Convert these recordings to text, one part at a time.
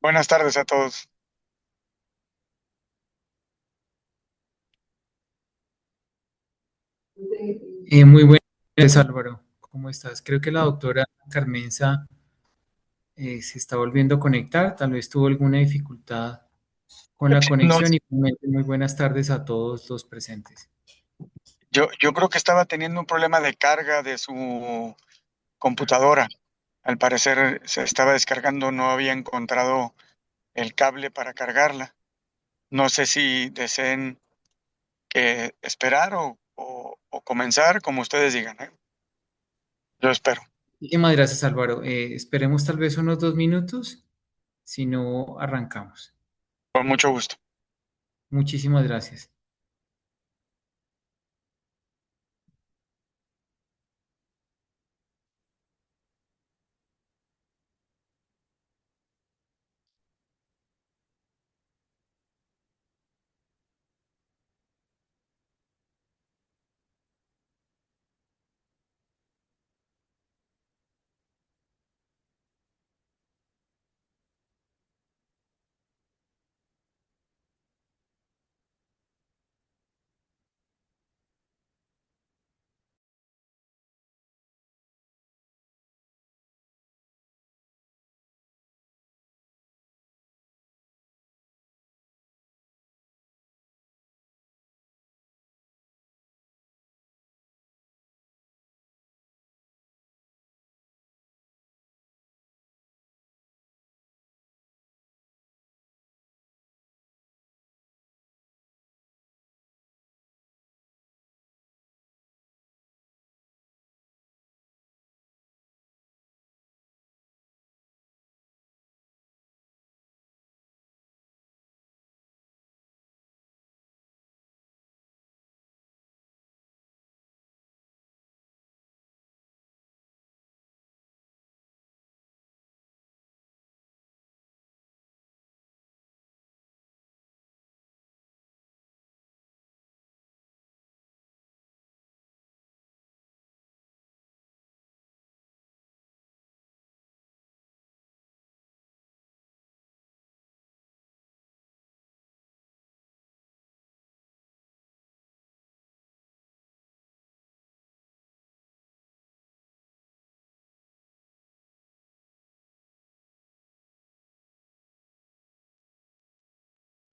Buenas tardes a todos. Muy buenas tardes, Álvaro. ¿Cómo estás? Creo que la doctora Carmenza se está volviendo a conectar. Tal vez tuvo alguna dificultad con la No, conexión. Y igualmente muy buenas tardes a todos los presentes. yo creo que estaba teniendo un problema de carga de su computadora. Al parecer se estaba descargando, no había encontrado el cable para cargarla. No sé si deseen que esperar o comenzar, como ustedes digan, ¿eh? Yo espero, Muchísimas gracias, Álvaro. Esperemos tal vez unos 2 minutos, si no arrancamos. con mucho gusto. Muchísimas gracias.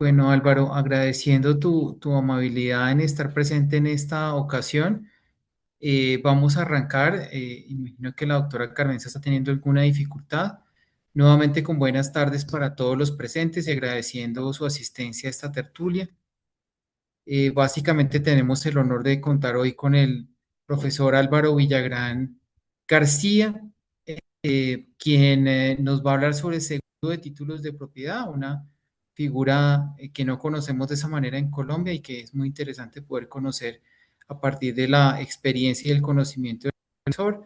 Bueno, Álvaro, agradeciendo tu amabilidad en estar presente en esta ocasión. Vamos a arrancar. Imagino que la doctora Carmenza está teniendo alguna dificultad. Nuevamente con buenas tardes para todos los presentes y agradeciendo su asistencia a esta tertulia. Básicamente tenemos el honor de contar hoy con el profesor Álvaro Villagrán García, quien nos va a hablar sobre el seguro de títulos de propiedad, una figura que no conocemos de esa manera en Colombia y que es muy interesante poder conocer a partir de la experiencia y el conocimiento del profesor.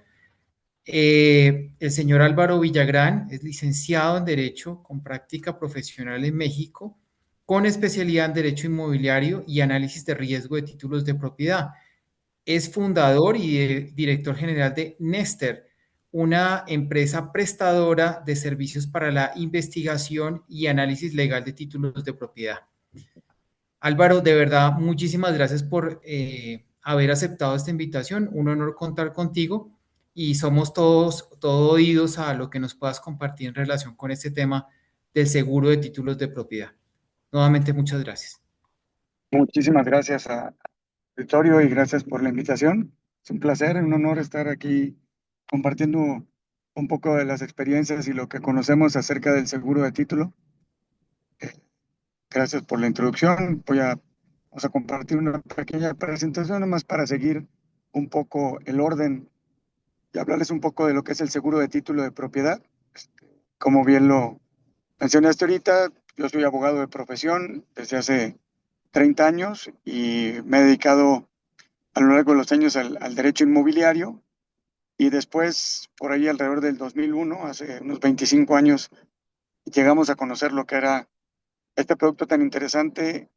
El señor Álvaro Villagrán es licenciado en Derecho con práctica profesional en México, con especialidad en Derecho Inmobiliario y Análisis de Riesgo de Títulos de Propiedad. Es fundador y director general de Nester, una empresa prestadora de servicios para la investigación y análisis legal de títulos de propiedad. Álvaro, de verdad, muchísimas gracias por haber aceptado esta invitación. Un honor contar contigo y somos todo oídos a lo que nos puedas compartir en relación con este tema del seguro de títulos de propiedad. Nuevamente, muchas gracias. Muchísimas gracias a Victorio y gracias por la invitación. Es un placer, un honor estar aquí compartiendo un poco de las experiencias y lo que conocemos acerca del seguro de título. Gracias por la introducción. Vamos a compartir una pequeña presentación nomás para seguir un poco el orden y hablarles un poco de lo que es el seguro de título de propiedad. Como bien lo mencionaste ahorita, yo soy abogado de profesión desde hace 30 años y me he dedicado a lo largo de los años al derecho inmobiliario y después, por ahí alrededor del 2001, hace unos 25 años, llegamos a conocer lo que era este producto tan interesante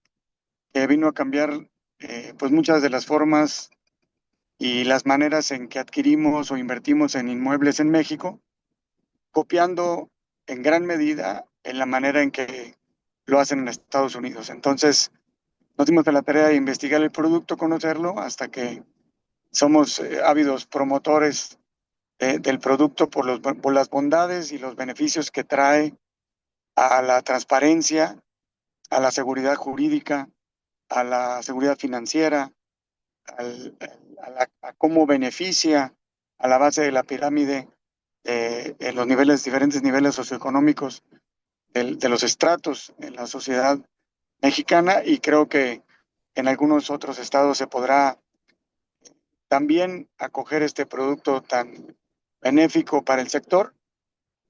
que vino a cambiar pues muchas de las formas y las maneras en que adquirimos o invertimos en inmuebles en México, copiando en gran medida en la manera en que lo hacen en Estados Unidos. Entonces, nos dimos a la tarea de investigar el producto, conocerlo, hasta que somos ávidos promotores del producto por las bondades y los beneficios que trae a la transparencia, a la seguridad jurídica, a la seguridad financiera, a cómo beneficia a la base de la pirámide en los niveles, diferentes niveles socioeconómicos de los estratos en la sociedad mexicana, y creo que en algunos otros estados se podrá también acoger este producto tan benéfico para el sector.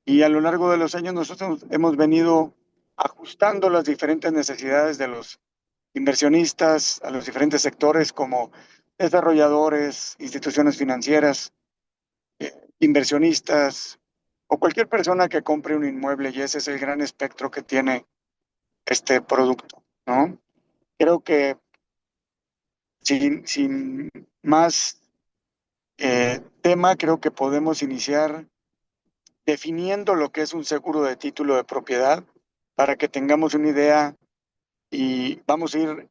Y a lo largo de los años nosotros hemos venido ajustando las diferentes necesidades de los inversionistas, a los diferentes sectores como desarrolladores, instituciones financieras, inversionistas o cualquier persona que compre un inmueble, y ese es el gran espectro que tiene este producto, ¿no? Creo que sin más tema, creo que podemos iniciar definiendo lo que es un seguro de título de propiedad para que tengamos una idea, y vamos a ir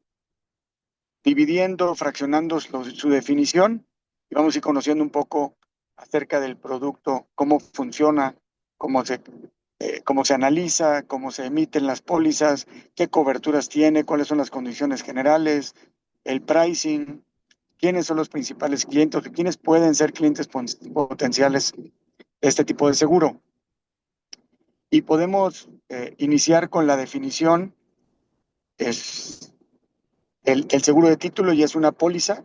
dividiendo, fraccionando su definición, y vamos a ir conociendo un poco acerca del producto, cómo funciona, cómo se, cómo se analiza, cómo se emiten las pólizas, qué coberturas tiene, cuáles son las condiciones generales, el pricing, quiénes son los principales clientes, quiénes pueden ser clientes potenciales de este tipo de seguro. Y podemos iniciar con la definición. Es el seguro de título, y es una póliza,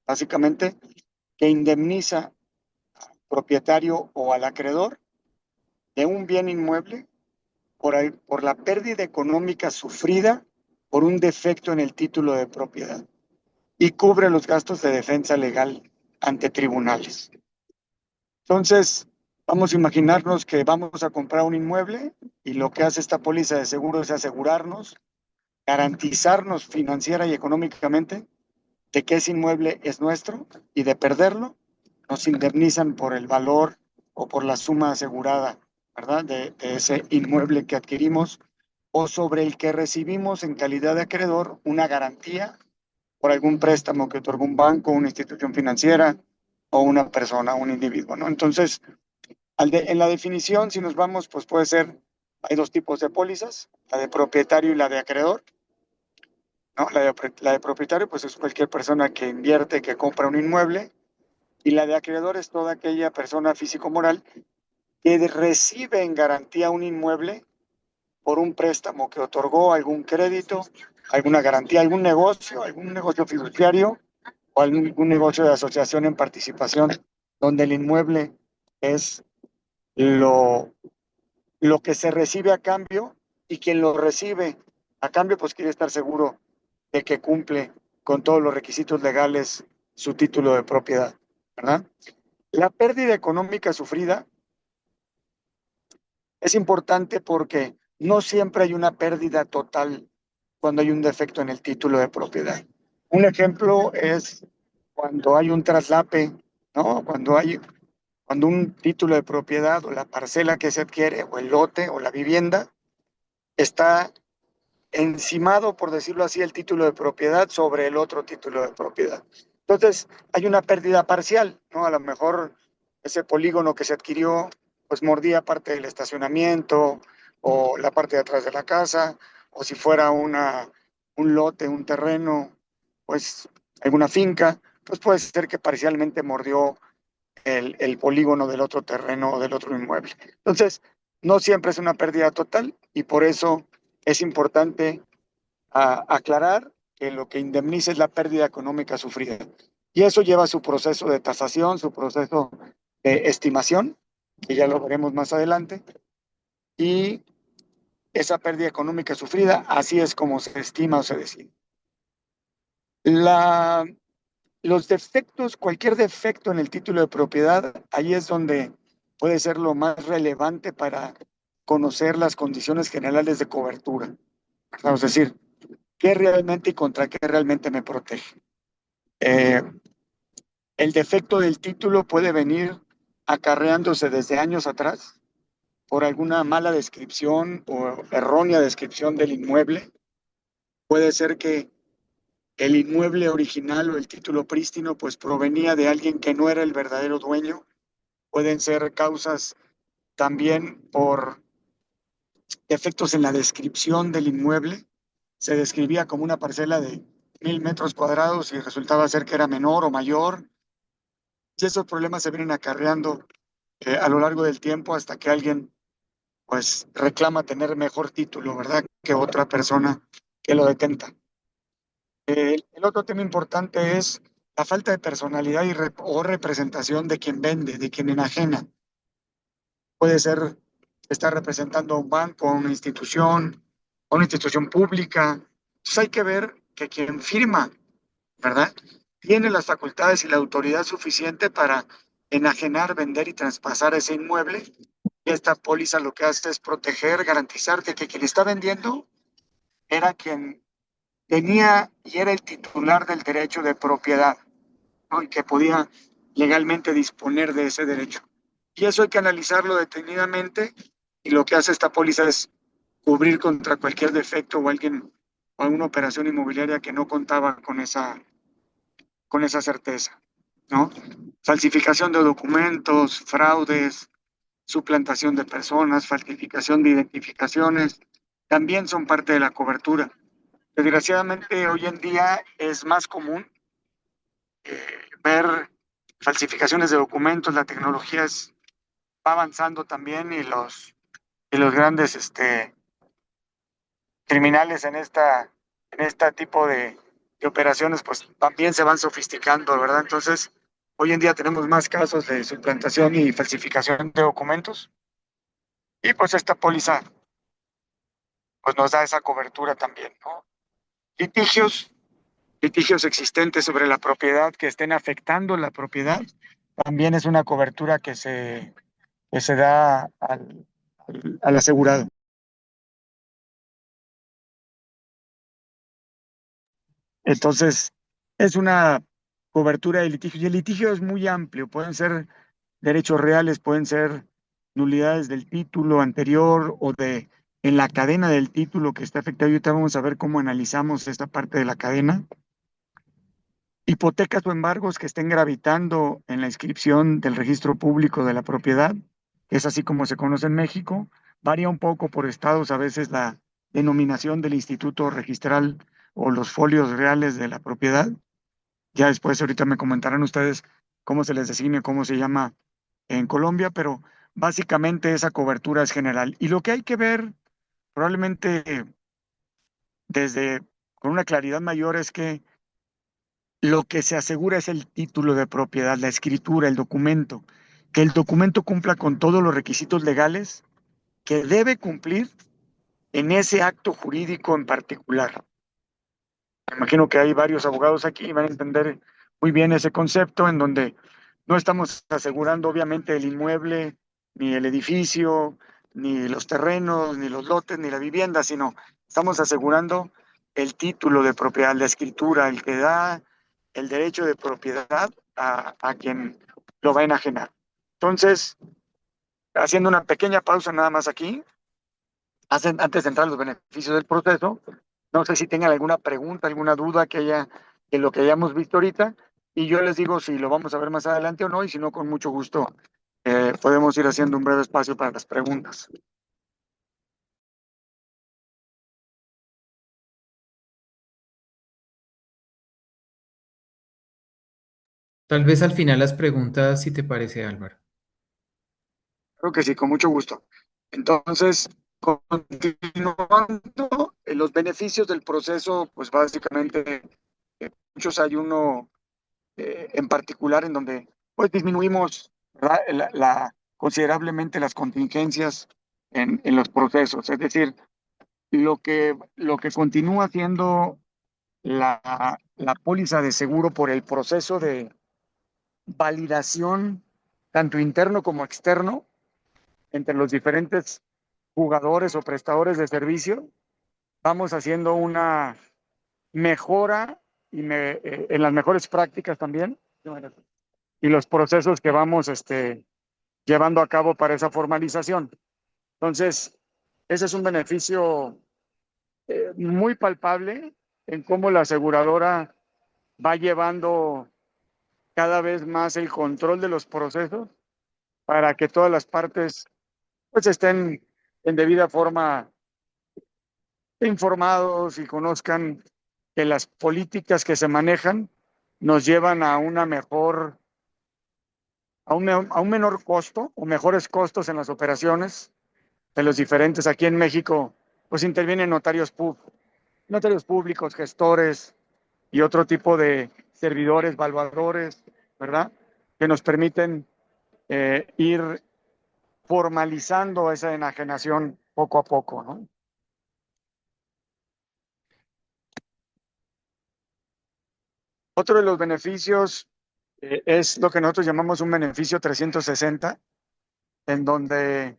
básicamente, que indemniza al propietario o al acreedor de un bien inmueble por la pérdida económica sufrida por un defecto en el título de propiedad, y cubre los gastos de defensa legal ante tribunales. Entonces, vamos a imaginarnos que vamos a comprar un inmueble, y lo que hace esta póliza de seguro es asegurarnos, garantizarnos financiera y económicamente de que ese inmueble es nuestro, y de perderlo nos indemnizan por el valor o por la suma asegurada, ¿verdad? De ese inmueble que adquirimos, o sobre el que recibimos en calidad de acreedor una garantía por algún préstamo que otorga un banco, una institución financiera o una persona, un individuo, ¿no? Entonces, en la definición, si nos vamos, pues puede ser, hay dos tipos de pólizas, la de propietario y la de acreedor, ¿no? La de propietario, pues es cualquier persona que invierte, que compra un inmueble, y la de acreedor es toda aquella persona físico-moral que recibe en garantía un inmueble por un préstamo que otorgó, algún crédito, alguna garantía, algún negocio fiduciario o algún negocio de asociación en participación, donde el inmueble es lo, lo que se recibe a cambio, y quien lo recibe a cambio pues quiere estar seguro de que cumple con todos los requisitos legales su título de propiedad, ¿verdad? La pérdida económica sufrida es importante porque no siempre hay una pérdida total cuando hay un defecto en el título de propiedad. Un ejemplo es cuando hay un traslape, ¿no? Cuando un título de propiedad o la parcela que se adquiere o el lote o la vivienda está encimado, por decirlo así, el título de propiedad sobre el otro título de propiedad. Entonces, hay una pérdida parcial, ¿no? A lo mejor ese polígono que se adquirió, pues mordía parte del estacionamiento o la parte de atrás de la casa, o si fuera un lote, un terreno, pues alguna finca, pues puede ser que parcialmente mordió el polígono del otro terreno o del otro inmueble. Entonces, no siempre es una pérdida total, y por eso es importante aclarar que lo que indemniza es la pérdida económica sufrida. Y eso lleva su proceso de tasación, su proceso de estimación, que ya lo veremos más adelante, y esa pérdida económica sufrida, así es como se estima o se decide. La, los defectos, cualquier defecto en el título de propiedad, ahí es donde puede ser lo más relevante para conocer las condiciones generales de cobertura. Es decir, qué realmente y contra qué realmente me protege. Eh, el defecto del título puede venir acarreándose desde años atrás, por alguna mala descripción o errónea descripción del inmueble. Puede ser que el inmueble original o el título prístino pues provenía de alguien que no era el verdadero dueño. Pueden ser causas también por defectos en la descripción del inmueble. Se describía como una parcela de 1,000 metros cuadrados y resultaba ser que era menor o mayor. Y esos problemas se vienen acarreando a lo largo del tiempo hasta que alguien pues reclama tener mejor título, ¿verdad? Que otra persona que lo detenta. El otro tema importante es la falta de personalidad o representación de quien vende, de quien enajena. Puede ser estar representando a un banco, a una institución pública. Entonces hay que ver que quien firma, ¿verdad? Tiene las facultades y la autoridad suficiente para enajenar, vender y traspasar ese inmueble. Y esta póliza lo que hace es proteger, garantizar que quien está vendiendo era quien tenía y era el titular del derecho de propiedad, ¿no? Y que podía legalmente disponer de ese derecho. Y eso hay que analizarlo detenidamente y lo que hace esta póliza es cubrir contra cualquier defecto o alguien o alguna operación inmobiliaria que no contaba con esa certeza, ¿no? Falsificación de documentos, fraudes, suplantación de personas, falsificación de identificaciones, también son parte de la cobertura. Desgraciadamente, hoy en día es más común ver falsificaciones de documentos, la tecnología va avanzando también y los grandes criminales en este tipo de operaciones pues también se van sofisticando, ¿verdad? Entonces, hoy en día tenemos más casos de suplantación y falsificación de documentos y pues esta póliza pues nos da esa cobertura también, ¿no? Litigios, litigios existentes sobre la propiedad que estén afectando la propiedad, también es una cobertura que se da al asegurado. Entonces, es una cobertura de litigio y el litigio es muy amplio, pueden ser derechos reales, pueden ser nulidades del título anterior o de en la cadena del título que está afectado. Y ahorita vamos a ver cómo analizamos esta parte de la cadena. Hipotecas o embargos que estén gravitando en la inscripción del registro público de la propiedad, es así como se conoce en México. Varía un poco por estados, a veces la denominación del instituto registral o los folios reales de la propiedad. Ya después, ahorita me comentarán ustedes cómo se les designe, cómo se llama en Colombia, pero básicamente esa cobertura es general. Y lo que hay que ver probablemente desde con una claridad mayor es que lo que se asegura es el título de propiedad, la escritura, el documento, que el documento cumpla con todos los requisitos legales que debe cumplir en ese acto jurídico en particular. Me imagino que hay varios abogados aquí y van a entender muy bien ese concepto en donde no estamos asegurando obviamente el inmueble, ni el edificio, ni los terrenos, ni los lotes, ni la vivienda, sino estamos asegurando el título de propiedad, la escritura, el que da el derecho de propiedad a quien lo va a enajenar. Entonces, haciendo una pequeña pausa nada más aquí, antes de entrar a los beneficios del proceso, no sé si tengan alguna pregunta, alguna duda que haya en lo que hayamos visto ahorita, y yo les digo si lo vamos a ver más adelante o no, y si no, con mucho gusto podemos ir haciendo un breve espacio para las preguntas. Tal vez al final las preguntas, si te parece, Álvaro. Creo que sí, con mucho gusto. Entonces, continuando, los beneficios del proceso, pues básicamente, muchos hay uno en particular en donde pues disminuimos considerablemente las contingencias en los procesos. Es decir, lo que continúa siendo la póliza de seguro por el proceso de validación, tanto interno como externo, entre los diferentes jugadores o prestadores de servicio, vamos haciendo una mejora en las mejores prácticas también y los procesos que vamos llevando a cabo para esa formalización. Entonces, ese es un beneficio muy palpable en cómo la aseguradora va llevando cada vez más el control de los procesos para que todas las partes pues estén en debida forma informados y conozcan que las políticas que se manejan nos llevan a una mejor, a un menor costo o mejores costos en las operaciones de los diferentes. Aquí en México, pues intervienen notarios públicos, gestores y otro tipo de servidores, evaluadores, ¿verdad? Que nos permiten ir formalizando esa enajenación poco a poco, ¿no? Otro de los beneficios es lo que nosotros llamamos un beneficio 360, en donde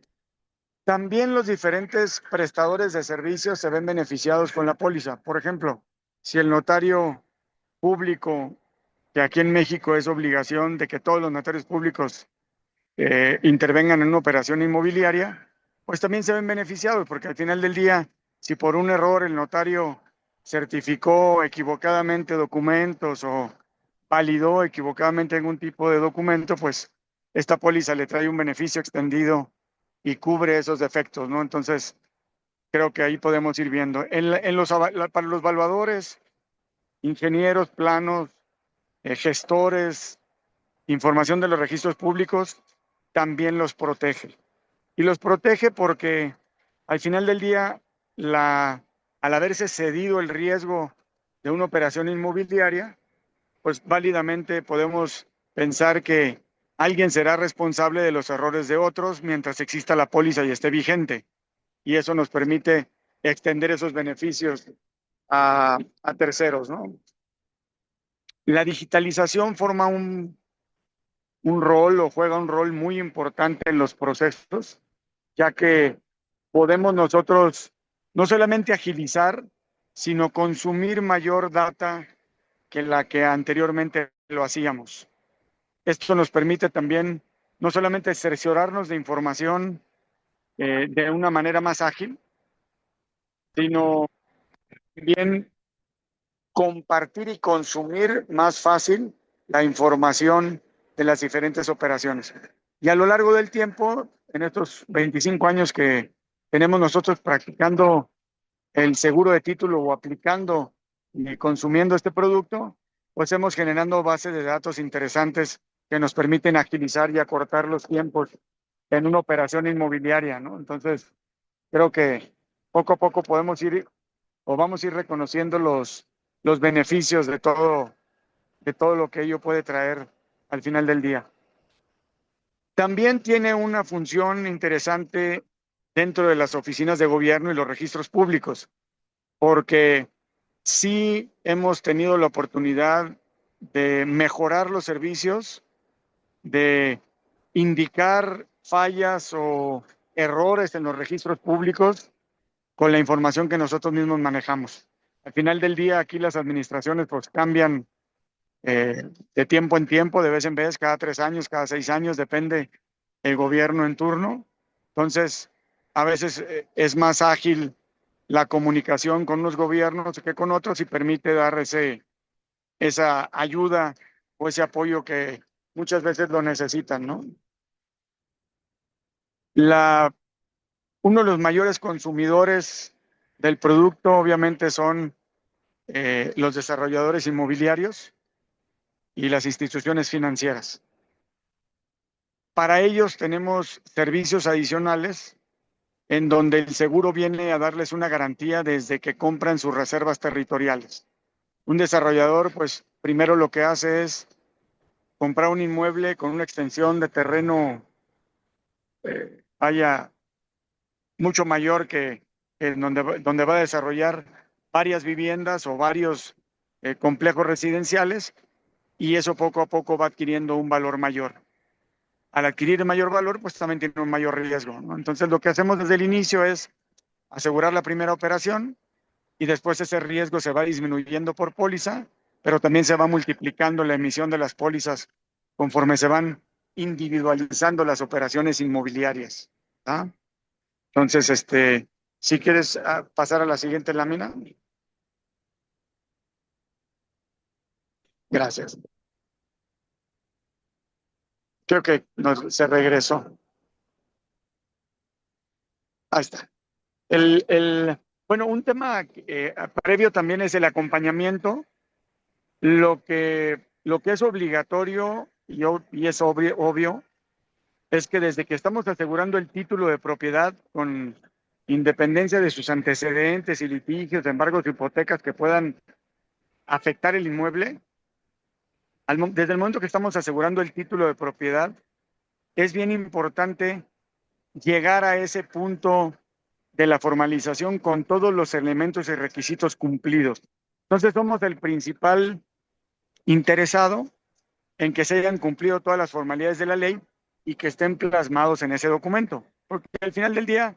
también los diferentes prestadores de servicios se ven beneficiados con la póliza. Por ejemplo, si el notario público, que aquí en México es obligación de que todos los notarios públicos intervengan en una operación inmobiliaria, pues también se ven beneficiados, porque al final del día, si por un error el notario certificó equivocadamente documentos o validó equivocadamente algún tipo de documento, pues esta póliza le trae un beneficio extendido y cubre esos defectos, ¿no? Entonces, creo que ahí podemos ir viendo. Para los evaluadores, ingenieros, planos, gestores, información de los registros públicos, también los protege. Y los protege porque al final del día, al haberse cedido el riesgo de una operación inmobiliaria, pues válidamente podemos pensar que alguien será responsable de los errores de otros mientras exista la póliza y esté vigente. Y eso nos permite extender esos beneficios a terceros, ¿no? La digitalización forma un rol o juega un rol muy importante en los procesos, ya que podemos nosotros no solamente agilizar, sino consumir mayor data que la que anteriormente lo hacíamos. Esto nos permite también no solamente cerciorarnos de información de una manera más ágil, sino también compartir y consumir más fácil la información de las diferentes operaciones. Y a lo largo del tiempo, en estos 25 años que tenemos nosotros practicando el seguro de título o aplicando y consumiendo este producto, pues hemos generando bases de datos interesantes que nos permiten agilizar y acortar los tiempos en una operación inmobiliaria, ¿no? Entonces, creo que poco a poco podemos ir o vamos a ir reconociendo los beneficios de todo lo que ello puede traer al final del día. También tiene una función interesante dentro de las oficinas de gobierno y los registros públicos, porque sí hemos tenido la oportunidad de mejorar los servicios, de indicar fallas o errores en los registros públicos con la información que nosotros mismos manejamos. Al final del día, aquí las administraciones pues cambian de tiempo en tiempo, de vez en vez, cada 3 años, cada 6 años, depende el gobierno en turno. Entonces, a veces es más ágil la comunicación con los gobiernos que con otros y permite dar esa ayuda o ese apoyo que muchas veces lo necesitan, ¿no? La, Uno de los mayores consumidores del producto obviamente son los desarrolladores inmobiliarios y las instituciones financieras. Para ellos tenemos servicios adicionales en donde el seguro viene a darles una garantía desde que compran sus reservas territoriales. Un desarrollador, pues primero lo que hace es comprar un inmueble con una extensión de terreno haya mucho mayor que donde va a desarrollar varias viviendas o varios complejos residenciales y eso poco a poco va adquiriendo un valor mayor. Al adquirir mayor valor, pues también tiene un mayor riesgo, ¿no? Entonces, lo que hacemos desde el inicio es asegurar la primera operación y después ese riesgo se va disminuyendo por póliza, pero también se va multiplicando la emisión de las pólizas conforme se van individualizando las operaciones inmobiliarias, ¿ah? Entonces, si quieres pasar a la siguiente lámina. Gracias. Creo que se regresó. Ahí está. Bueno, un tema previo también es el acompañamiento. Lo que es obligatorio y es obvio es que desde que estamos asegurando el título de propiedad con independencia de sus antecedentes y litigios, embargos, hipotecas que puedan afectar el inmueble, desde el momento que estamos asegurando el título de propiedad, es bien importante llegar a ese punto de la formalización con todos los elementos y requisitos cumplidos. Entonces somos el principal interesado en que se hayan cumplido todas las formalidades de la ley y que estén plasmados en ese documento, porque al final del día,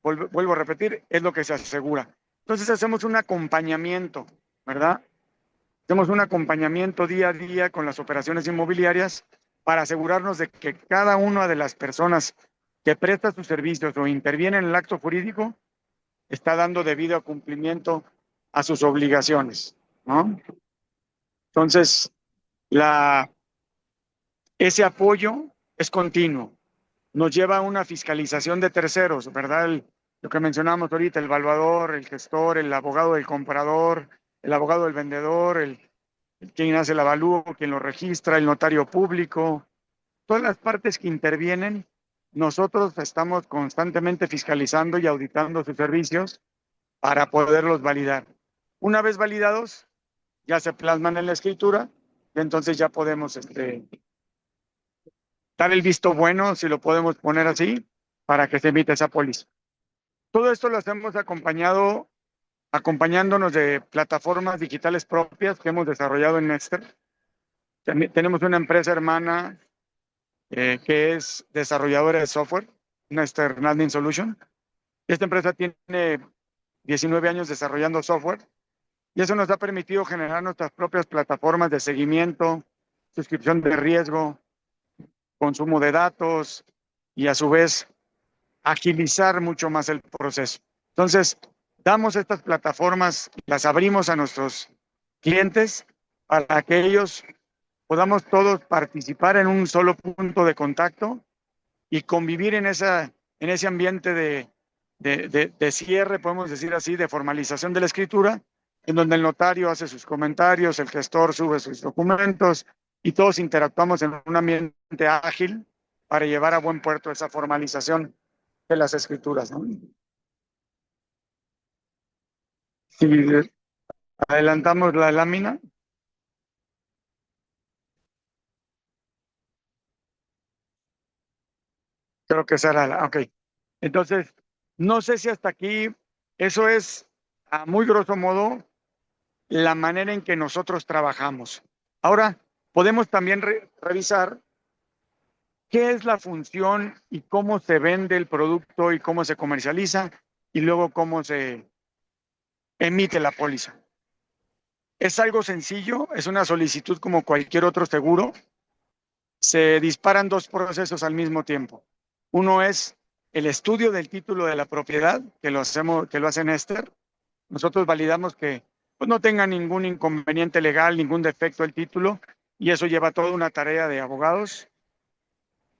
vuelvo a repetir, es lo que se asegura. Entonces hacemos un acompañamiento, ¿verdad? Hacemos un acompañamiento día a día con las operaciones inmobiliarias para asegurarnos de que cada una de las personas que presta sus servicios o interviene en el acto jurídico está dando debido cumplimiento a sus obligaciones, ¿no? Entonces, ese apoyo es continuo, nos lleva a una fiscalización de terceros, ¿verdad? Lo que mencionamos ahorita, el evaluador, el gestor, el abogado del comprador, el abogado del vendedor, quien hace el avalúo, quien lo registra, el notario público, todas las partes que intervienen, nosotros estamos constantemente fiscalizando y auditando sus servicios para poderlos validar. Una vez validados, ya se plasman en la escritura y entonces ya podemos dar el visto bueno, si lo podemos poner así, para que se emita esa póliza. Todo esto lo hacemos acompañándonos de plataformas digitales propias que hemos desarrollado en Nexter. Tenemos una empresa hermana que es desarrolladora de software, Nexter Landing Solution. Esta empresa tiene 19 años desarrollando software y eso nos ha permitido generar nuestras propias plataformas de seguimiento, suscripción de riesgo, consumo de datos y a su vez agilizar mucho más el proceso. Entonces, damos estas plataformas, las abrimos a nuestros clientes para que ellos podamos todos participar en un solo punto de contacto y convivir en ese ambiente de cierre, podemos decir así, de formalización de la escritura, en donde el notario hace sus comentarios, el gestor sube sus documentos y todos interactuamos en un ambiente ágil para llevar a buen puerto esa formalización de las escrituras, ¿no? Si adelantamos la lámina, creo que será ok. Entonces, no sé si hasta aquí, eso es a muy grosso modo la manera en que nosotros trabajamos. Ahora, podemos también revisar qué es la función y cómo se vende el producto y cómo se comercializa y luego cómo se emite la póliza. Es algo sencillo, es una solicitud como cualquier otro seguro. Se disparan dos procesos al mismo tiempo. Uno es el estudio del título de la propiedad, que lo hace Nexter. Nosotros validamos que pues, no tenga ningún inconveniente legal, ningún defecto el título, y eso lleva toda una tarea de abogados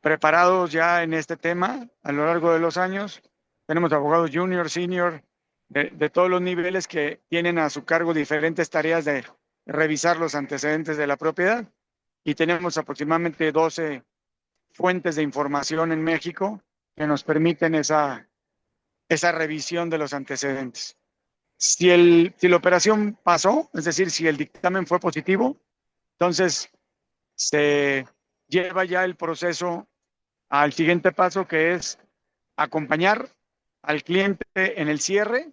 preparados ya en este tema a lo largo de los años. Tenemos abogados junior, senior, de todos los niveles que tienen a su cargo diferentes tareas de revisar los antecedentes de la propiedad. Y tenemos aproximadamente 12 fuentes de información en México que nos permiten esa revisión de los antecedentes. Si la operación pasó, es decir, si el dictamen fue positivo, entonces se lleva ya el proceso al siguiente paso, que es acompañar al cliente en el cierre,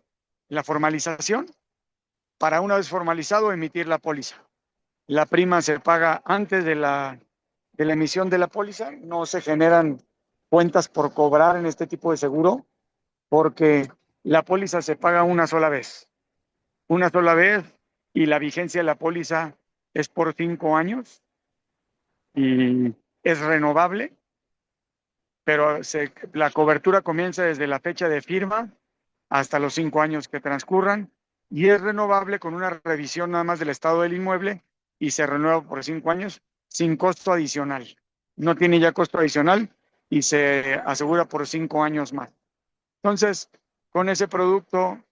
la formalización, para una vez formalizado emitir la póliza. La prima se paga antes de la emisión de la póliza, no se generan cuentas por cobrar en este tipo de seguro, porque la póliza se paga una sola vez, y la vigencia de la póliza es por 5 años y es renovable. pero la cobertura comienza desde la fecha de firma hasta los 5 años que transcurran y es renovable con una revisión nada más del estado del inmueble y se renueva por 5 años sin costo adicional. No tiene ya costo adicional y se asegura por 5 años más. Entonces, con ese producto,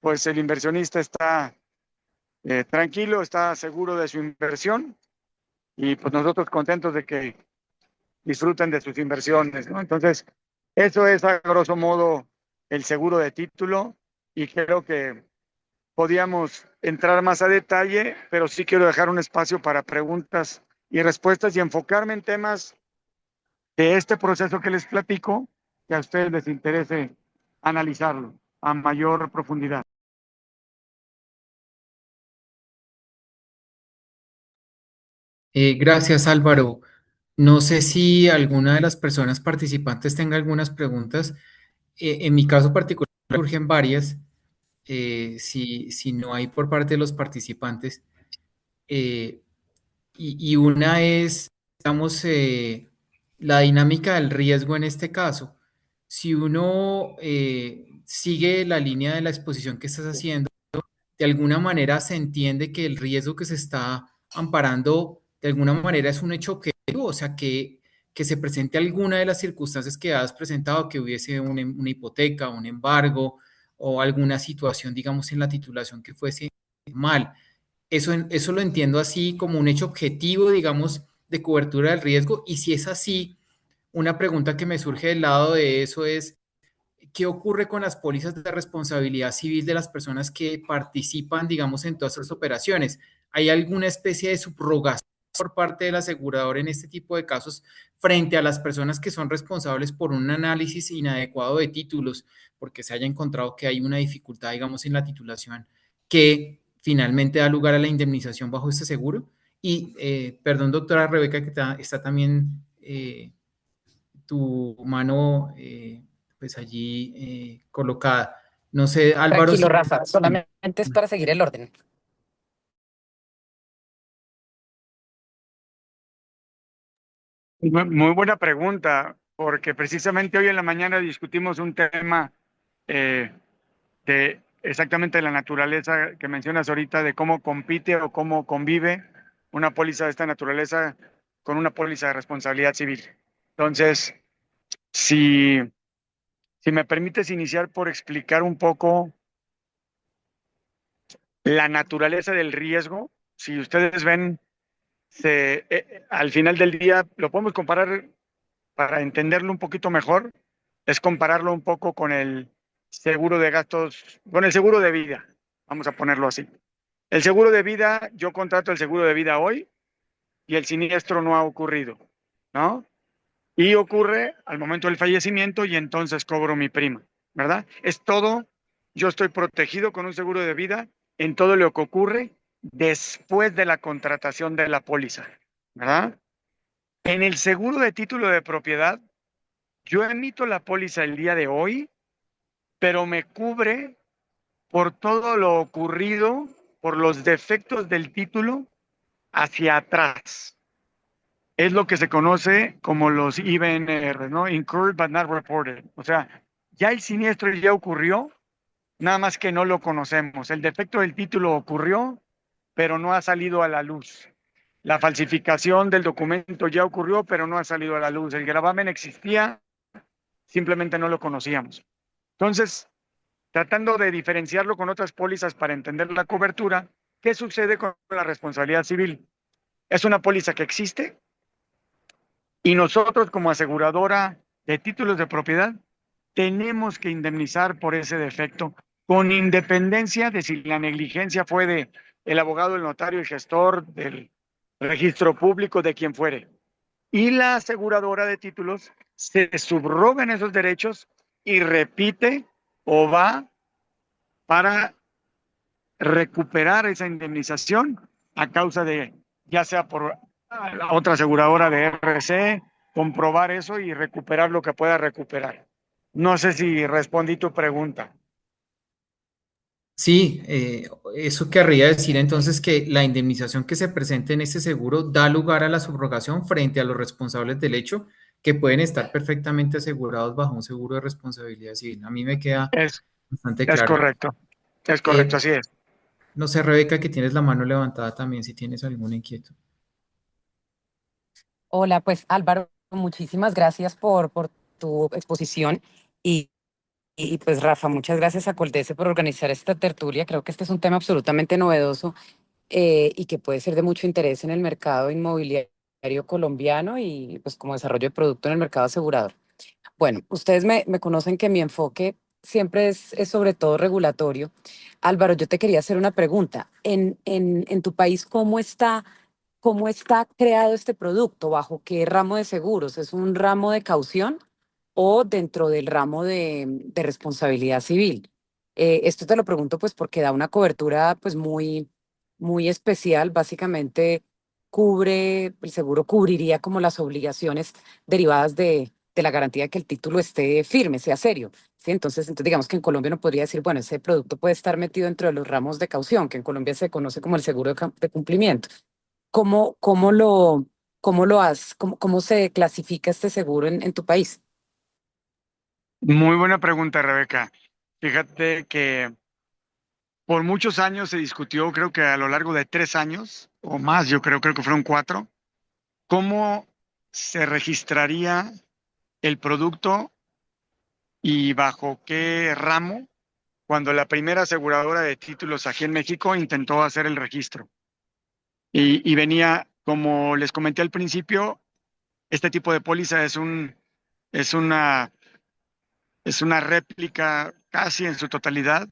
pues el inversionista está tranquilo, está seguro de su inversión y pues nosotros contentos de que disfruten de sus inversiones, ¿no? Entonces, eso es a grosso modo el seguro de título y creo que podíamos entrar más a detalle, pero sí quiero dejar un espacio para preguntas y respuestas y enfocarme en temas de este proceso que les platico, que a ustedes les interese analizarlo a mayor profundidad. Gracias, Álvaro. No sé si alguna de las personas participantes tenga algunas preguntas. En mi caso particular surgen varias. Si no hay por parte de los participantes. Eh, y una es, digamos, la dinámica del riesgo en este caso. Si uno sigue la línea de la exposición que estás haciendo, de alguna manera se entiende que el riesgo que se está amparando, de alguna manera es un hecho objetivo, o sea, que se presente alguna de las circunstancias que has presentado, que hubiese una hipoteca, un embargo o alguna situación, digamos, en la titulación que fuese mal. Eso lo entiendo así como un hecho objetivo, digamos, de cobertura del riesgo. Y si es así, una pregunta que me surge del lado de eso es, ¿qué ocurre con las pólizas de responsabilidad civil de las personas que participan, digamos, en todas estas operaciones? ¿Hay alguna especie de subrogación por parte del asegurador en este tipo de casos frente a las personas que son responsables por un análisis inadecuado de títulos, porque se haya encontrado que hay una dificultad, digamos, en la titulación que finalmente da lugar a la indemnización bajo este seguro? Y, perdón, doctora Rebeca, que está también tu mano pues allí colocada. No sé, Álvaro, Tranquilo, si... Rafa, solamente es para seguir el orden. Muy buena pregunta, porque precisamente hoy en la mañana discutimos un tema eh, de exactamente la naturaleza que mencionas ahorita, de cómo compite o cómo convive una póliza de esta naturaleza con una póliza de responsabilidad civil. Entonces, si, si me permites iniciar por explicar un poco la naturaleza del riesgo, si ustedes ven, al final del día lo podemos comparar para entenderlo un poquito mejor, es compararlo un poco con el seguro de gastos, con el seguro de vida, vamos a ponerlo así. El seguro de vida, yo contrato el seguro de vida hoy y el siniestro no ha ocurrido, ¿no? Y ocurre al momento del fallecimiento y entonces cobro mi prima, ¿verdad? Es todo, yo estoy protegido con un seguro de vida en todo lo que ocurre después de la contratación de la póliza, ¿verdad? En el seguro de título de propiedad, yo emito la póliza el día de hoy, pero me cubre por todo lo ocurrido, por los defectos del título hacia atrás. Es lo que se conoce como los IBNR, ¿no? Incurred but not reported. O sea, ya el siniestro ya ocurrió, nada más que no lo conocemos. El defecto del título ocurrió, pero no ha salido a la luz. La falsificación del documento ya ocurrió, pero no ha salido a la luz. El gravamen existía, simplemente no lo conocíamos. Entonces, tratando de diferenciarlo con otras pólizas para entender la cobertura, ¿qué sucede con la responsabilidad civil? Es una póliza que existe y nosotros como aseguradora de títulos de propiedad tenemos que indemnizar por ese defecto con independencia de si la negligencia fue de el abogado, el notario, el gestor, del registro público, de quien fuere. Y la aseguradora de títulos se subroga en esos derechos y repite o va para recuperar esa indemnización a causa de, ya sea por la otra aseguradora de RC, comprobar eso y recuperar lo que pueda recuperar. No sé si respondí tu pregunta. Sí, eso querría decir entonces que la indemnización que se presente en este seguro da lugar a la subrogación frente a los responsables del hecho que pueden estar perfectamente asegurados bajo un seguro de responsabilidad civil. A mí me queda Es, bastante es claro. correcto, es correcto, así es. No sé, Rebeca, que tienes la mano levantada también si tienes alguna inquietud. Hola, pues Álvaro, muchísimas gracias por tu exposición y pues Rafa, muchas gracias a Coldese por organizar esta tertulia. Creo que este es un tema absolutamente novedoso y que puede ser de mucho interés en el mercado inmobiliario colombiano y pues como desarrollo de producto en el mercado asegurador. Bueno, ustedes me conocen que mi enfoque siempre es sobre todo regulatorio. Álvaro, yo te quería hacer una pregunta. En tu país, cómo está creado este producto? ¿Bajo qué ramo de seguros? ¿Es un ramo de caución o dentro del ramo de responsabilidad civil? Esto te lo pregunto pues porque da una cobertura pues muy especial. Básicamente el seguro cubriría como las obligaciones derivadas de la garantía de que el título esté firme, sea serio. ¿Sí? Entonces, digamos que en Colombia uno podría decir, bueno, ese producto puede estar metido dentro de los ramos de caución, que en Colombia se conoce como el seguro de cumplimiento. ¿Cómo, cómo lo, cómo se clasifica este seguro en tu país? Muy buena pregunta, Rebeca. Fíjate que por muchos años se discutió, creo que a lo largo de 3 años o más, yo creo que fueron 4, cómo se registraría el producto y bajo qué ramo cuando la primera aseguradora de títulos aquí en México intentó hacer el registro. Y venía, como les comenté al principio, este tipo de póliza es una, es una réplica casi en su totalidad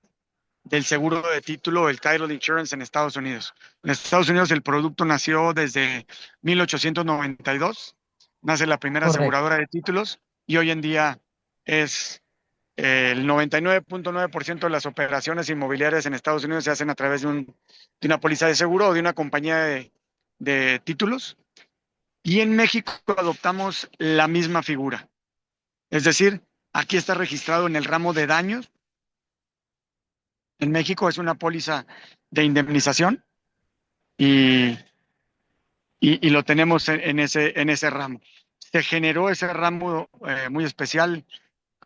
del seguro de título, el Title Insurance en Estados Unidos. En Estados Unidos el producto nació desde 1892, nace la primera Correcto. aseguradora de títulos y hoy en día es el 99.9% de las operaciones inmobiliarias en Estados Unidos se hacen a través de una póliza de seguro o de una compañía de títulos. Y en México adoptamos la misma figura. Es decir, aquí está registrado en el ramo de daños. En México es una póliza de indemnización y, y lo tenemos en ese ramo. Se generó ese ramo muy especial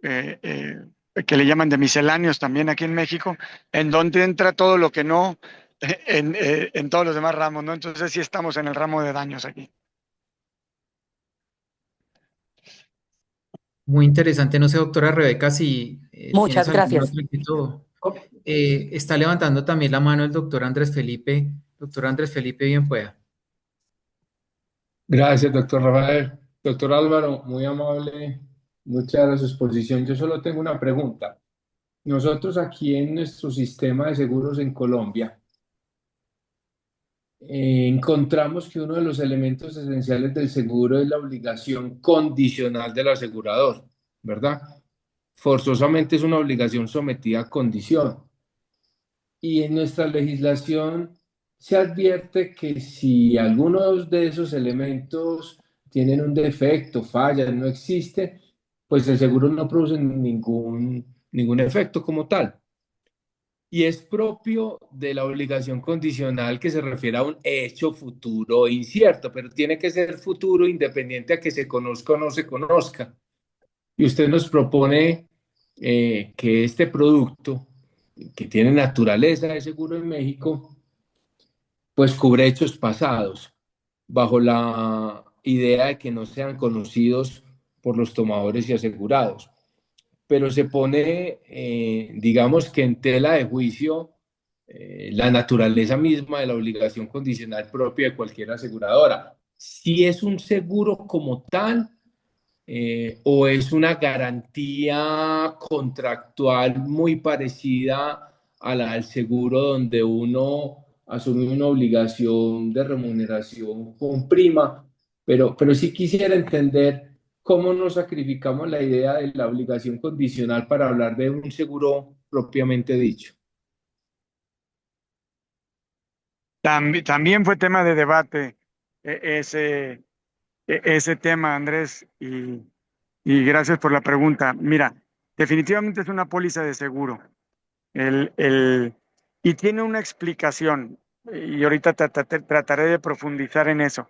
que le llaman de misceláneos también aquí en México, en donde entra todo lo que no en todos los demás ramos, ¿no? Entonces sí estamos en el ramo de daños aquí. Muy interesante. No sé, doctora Rebeca, si tienes Muchas alguna gracias. otra inquietud. Está levantando también la mano el doctor Andrés Felipe. Doctor Andrés Felipe, bien pueda. Gracias, doctor Rafael. Doctor Álvaro, muy amable, muchas gracias por su exposición. Yo solo tengo una pregunta. Nosotros aquí en nuestro sistema de seguros en Colombia, encontramos que uno de los elementos esenciales del seguro es la obligación condicional del asegurador, ¿verdad? Forzosamente es una obligación sometida a condición. Y en nuestra legislación se advierte que si algunos de esos elementos tienen un defecto, fallan, no existe, pues el seguro no produce ningún efecto como tal. Y es propio de la obligación condicional que se refiere a un hecho futuro incierto, pero tiene que ser futuro independiente a que se conozca o no se conozca. Y usted nos propone que este producto, que tiene naturaleza de seguro en México, pues cubre hechos pasados, bajo la idea de que no sean conocidos por los tomadores y asegurados. Pero se pone, digamos que en tela de juicio, la naturaleza misma de la obligación condicional propia de cualquier aseguradora. Si es un seguro como tal, o es una garantía contractual muy parecida a la del seguro donde uno asume una obligación de remuneración con prima, pero sí quisiera entender cómo nos sacrificamos la idea de la obligación condicional para hablar de un seguro propiamente dicho. También fue tema de debate ese, ese tema, Andrés, y gracias por la pregunta. Mira, definitivamente es una póliza de seguro. El, el, y tiene una explicación, y ahorita trataré de profundizar en eso.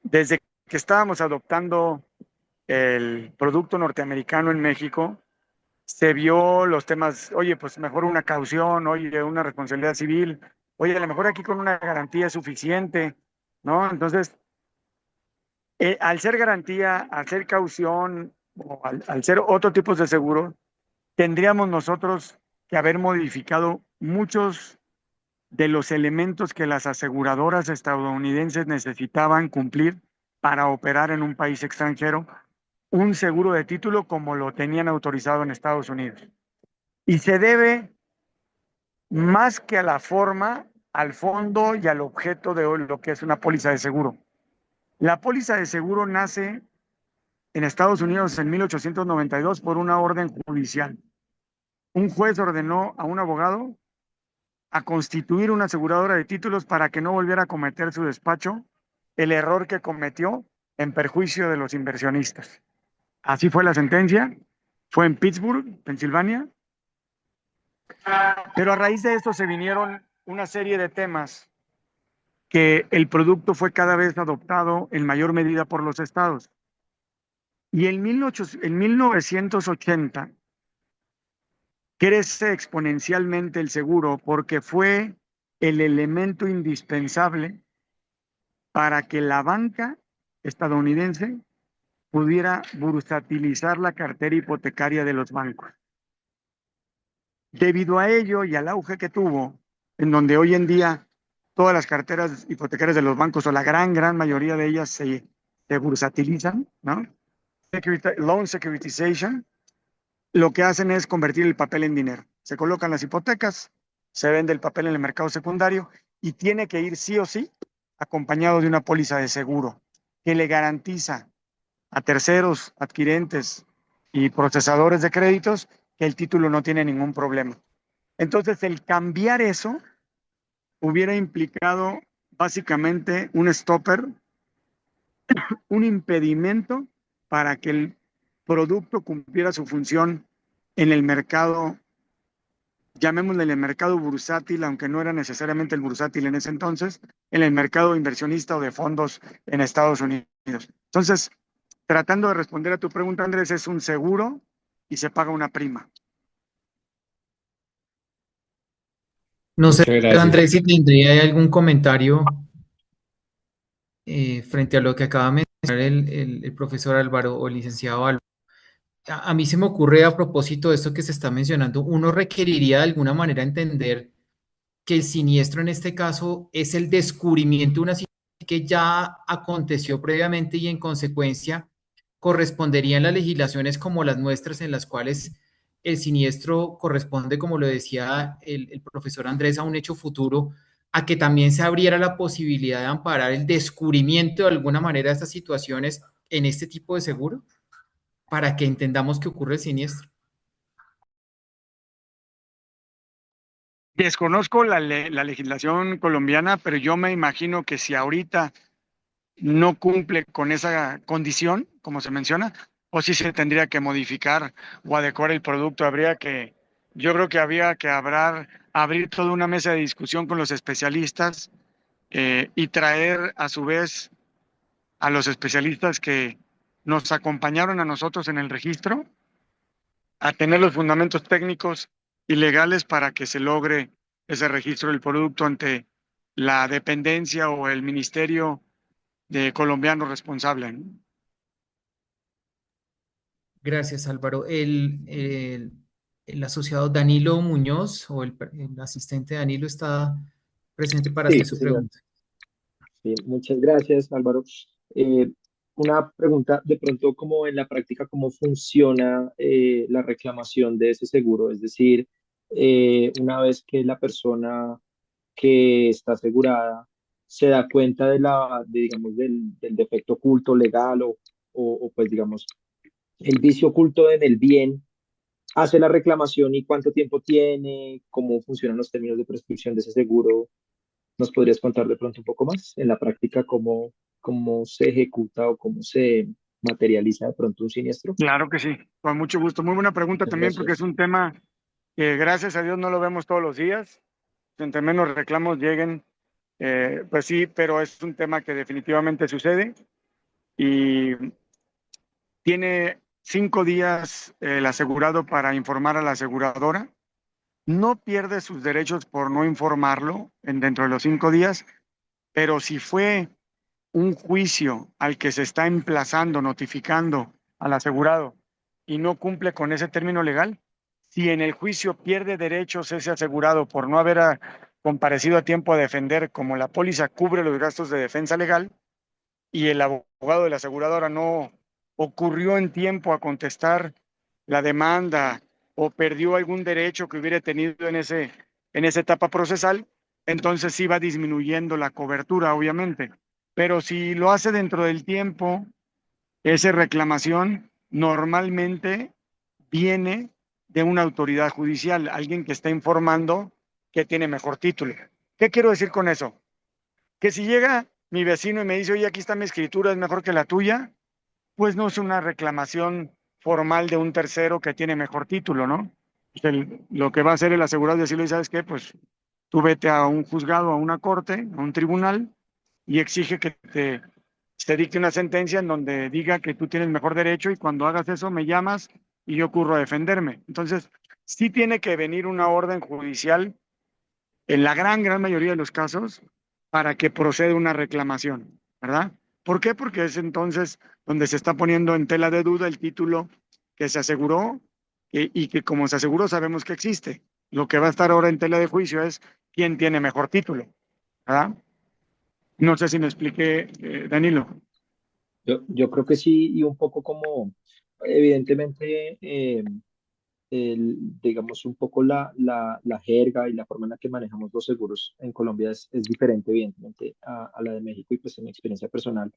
Desde que estábamos adoptando el producto norteamericano en México, se vio los temas, oye, pues mejor una caución, oye, una responsabilidad civil, oye, a lo mejor aquí con una garantía es suficiente, ¿no? Entonces, al ser garantía, al ser caución o al ser otro tipo de seguro, tendríamos nosotros que haber modificado muchos de los elementos que las aseguradoras estadounidenses necesitaban cumplir para operar en un país extranjero un seguro de título como lo tenían autorizado en Estados Unidos. Y se debe más que a la forma, al fondo y al objeto de lo que es una póliza de seguro. La póliza de seguro nace en Estados Unidos en 1892 por una orden judicial. Un juez ordenó a un abogado a constituir una aseguradora de títulos para que no volviera a cometer su despacho el error que cometió en perjuicio de los inversionistas. Así fue la sentencia, fue en Pittsburgh, Pensilvania, pero a raíz de esto se vinieron una serie de temas que el producto fue cada vez adoptado en mayor medida por los estados. Y en 1980 crece exponencialmente el seguro porque fue el elemento indispensable para que la banca estadounidense pudiera bursatilizar la cartera hipotecaria de los bancos. Debido a ello y al auge que tuvo, en donde hoy en día todas las carteras hipotecarias de los bancos, o la gran mayoría de ellas, se bursatilizan, ¿no? Loan securitization, lo que hacen es convertir el papel en dinero. Se colocan las hipotecas, se vende el papel en el mercado secundario y tiene que ir sí o sí acompañado de una póliza de seguro que le garantiza a terceros, adquirentes y procesadores de créditos que el título no tiene ningún problema. Entonces, el cambiar eso hubiera implicado básicamente un stopper, un impedimento para que el producto cumpliera su función en el mercado, llamémosle el mercado bursátil, aunque no era necesariamente el bursátil en ese entonces, en el mercado inversionista o de fondos en Estados Unidos. Entonces, tratando de responder a tu pregunta, Andrés, es un seguro y se paga una prima. No sé, Muchas gracias. Andrés, si tendría algún comentario frente a lo que acaba de mencionar el profesor Álvaro o el licenciado Álvaro. A mí se me ocurre a propósito de esto que se está mencionando, uno requeriría de alguna manera entender que el siniestro en este caso es el descubrimiento de una situación que ya aconteció previamente y en consecuencia corresponderían las legislaciones como las nuestras en las cuales el siniestro corresponde, como lo decía el profesor Andrés, a un hecho futuro, a que también se abriera la posibilidad de amparar el descubrimiento de alguna manera de estas situaciones en este tipo de seguro para que entendamos que ocurre el siniestro. Desconozco la legislación colombiana, pero yo me imagino que si ahorita no cumple con esa condición, como se menciona, o si se tendría que modificar o adecuar el producto, yo creo que había que abrir toda una mesa de discusión con los especialistas y traer a su vez a los especialistas que nos acompañaron a nosotros en el registro a tener los fundamentos técnicos y legales para que se logre ese registro del producto ante la dependencia o el ministerio de colombiano responsable, ¿no? Gracias, Álvaro. El asociado Danilo Muñoz o el asistente Danilo está presente para Sí, hacer sí, su señor. pregunta. Sí, muchas gracias, Álvaro. Eh, una pregunta, de pronto, ¿cómo en la práctica, cómo funciona la reclamación de ese seguro? Es decir, una vez que la persona que está asegurada se da cuenta digamos, del defecto oculto legal o, pues, digamos, el vicio oculto en el bien, hace la reclamación y cuánto tiempo tiene, cómo funcionan los términos de prescripción de ese seguro. ¿Nos podrías contar de pronto un poco más en la práctica cómo se ejecuta o cómo se materializa de pronto un siniestro? Claro que sí, con mucho gusto. Muy buena pregunta Muchas también porque es gracias. un tema que gracias a Dios no lo vemos todos los días. Entre menos reclamos lleguen, pues sí, pero es un tema que definitivamente sucede y tiene 5 días el asegurado para informar a la aseguradora. No pierde sus derechos por no informarlo dentro de los 5 días, pero si fue un juicio al que se está emplazando, notificando al asegurado y no cumple con ese término legal, si en el juicio pierde derechos ese asegurado por no haber comparecido a tiempo a defender, como la póliza cubre los gastos de defensa legal y el abogado de la aseguradora no ocurrió en tiempo a contestar la demanda o perdió algún derecho que hubiera tenido en esa etapa procesal, entonces sí va disminuyendo la cobertura, obviamente. Pero si lo hace dentro del tiempo, esa reclamación normalmente viene de una autoridad judicial, alguien que está informando que tiene mejor título. ¿Qué quiero decir con eso? Que si llega mi vecino y me dice, oye, aquí está mi escritura, es mejor que la tuya, pues no es una reclamación formal de un tercero que tiene mejor título, ¿no? Lo que va a hacer el asegurado es decirle, ¿sabes qué? Pues tú vete a un juzgado, a una corte, a un tribunal y exige que te dicte una sentencia en donde diga que tú tienes mejor derecho y cuando hagas eso me llamas y yo ocurro a defenderme. Entonces, sí tiene que venir una orden judicial en la gran mayoría de los casos para que proceda una reclamación, ¿verdad? ¿Por qué? Porque es entonces donde se está poniendo en tela de duda el título que se aseguró y que como se aseguró sabemos que existe. Lo que va a estar ahora en tela de juicio es quién tiene mejor título, ¿verdad? No sé si me expliqué, Danilo. Yo creo que sí, y un poco como, evidentemente, digamos, un poco la jerga y la forma en la que manejamos los seguros en Colombia es diferente, evidentemente, a la de México y pues en mi experiencia personal.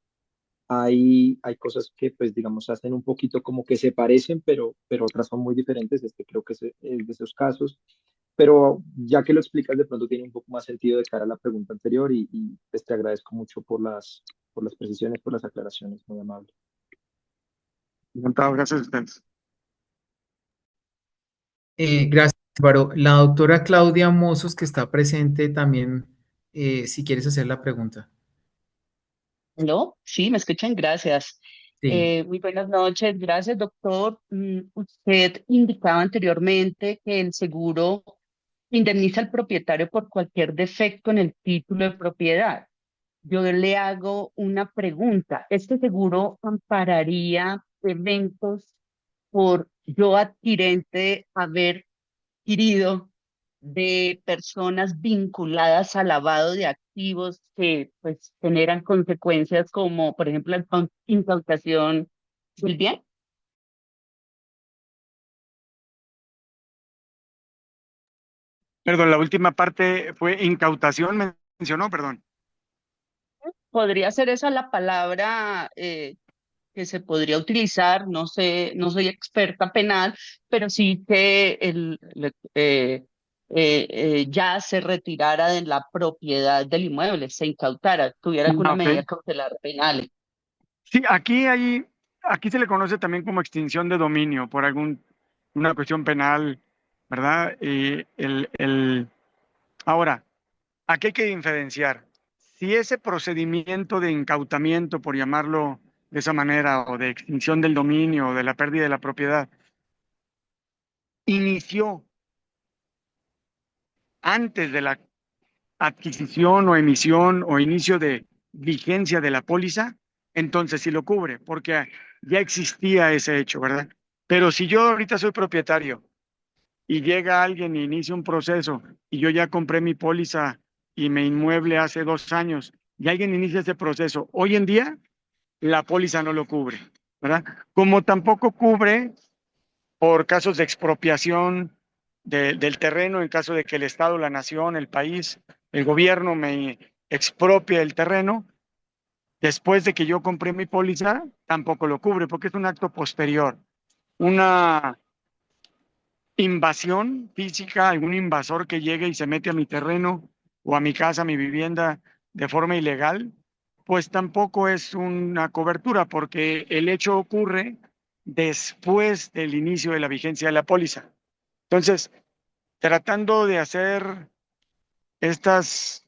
Hay cosas que, pues, digamos, hacen un poquito como que se parecen, pero otras son muy diferentes. Este creo que es de esos casos. Pero ya que lo explicas, de pronto tiene un poco más sentido de cara a la pregunta anterior y pues te agradezco mucho por las precisiones, por las aclaraciones, muy amable. Encantado, gracias a ustedes. Gracias, Álvaro. La doctora Claudia Mozos, que está presente también, si quieres hacer la pregunta. ¿Aló? Sí, me escuchan, gracias. Sí. Muy buenas noches, gracias, doctor. Usted indicaba anteriormente que el seguro indemniza al propietario por cualquier defecto en el título de propiedad. Yo le hago una pregunta. ¿Este seguro ampararía eventos por yo adquirente haber adquirido de personas vinculadas al lavado de activos que pues generan consecuencias como, por ejemplo, la incautación del bien? Perdón, la última parte fue incautación, mencionó, perdón. Podría ser esa la palabra que se podría utilizar, no sé, no soy experta penal, pero sí que ya se retirara de la propiedad del inmueble, se incautara, tuviera alguna medida Ok. cautelar penal. Sí, aquí se le conoce también como extinción de dominio por una cuestión penal, ¿verdad? Ahora, aquí hay que diferenciar. Si ese procedimiento de incautamiento, por llamarlo de esa manera, o de extinción del dominio, o de la pérdida de la propiedad, inició antes de la adquisición o emisión o inicio de vigencia de la póliza, entonces sí lo cubre, porque ya existía ese hecho, ¿verdad? Pero si yo ahorita soy propietario y llega alguien y inicia un proceso y yo ya compré mi póliza y mi inmueble hace 2 años y alguien inicia ese proceso, hoy en día la póliza no lo cubre, ¿verdad? Como tampoco cubre por casos de expropiación del terreno, en caso de que el Estado, la nación, el país, el gobierno me expropia el terreno, después de que yo compré mi póliza, tampoco lo cubre, porque es un acto posterior. Una invasión física, algún invasor que llegue y se mete a mi terreno o a mi casa, a mi vivienda de forma ilegal, pues tampoco es una cobertura, porque el hecho ocurre después del inicio de la vigencia de la póliza. Entonces, tratando de hacer estas,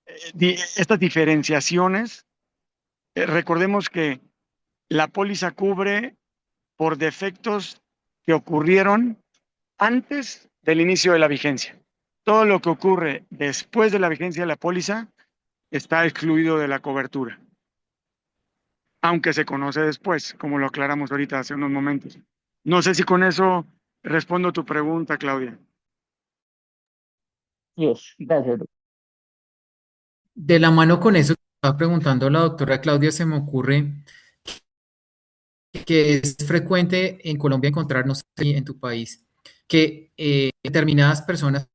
estas diferenciaciones, recordemos que la póliza cubre por defectos que ocurrieron antes del inicio de la vigencia. Todo lo que ocurre después de la vigencia de la póliza está excluido de la cobertura, aunque se conoce después, como lo aclaramos ahorita hace unos momentos. No sé si con eso respondo tu pregunta, Claudia. Dios, gracias, doctor. De la mano con eso que estaba preguntando la doctora Claudia, se me ocurre que es frecuente en Colombia encontrar, no sé si en tu país, que determinadas personas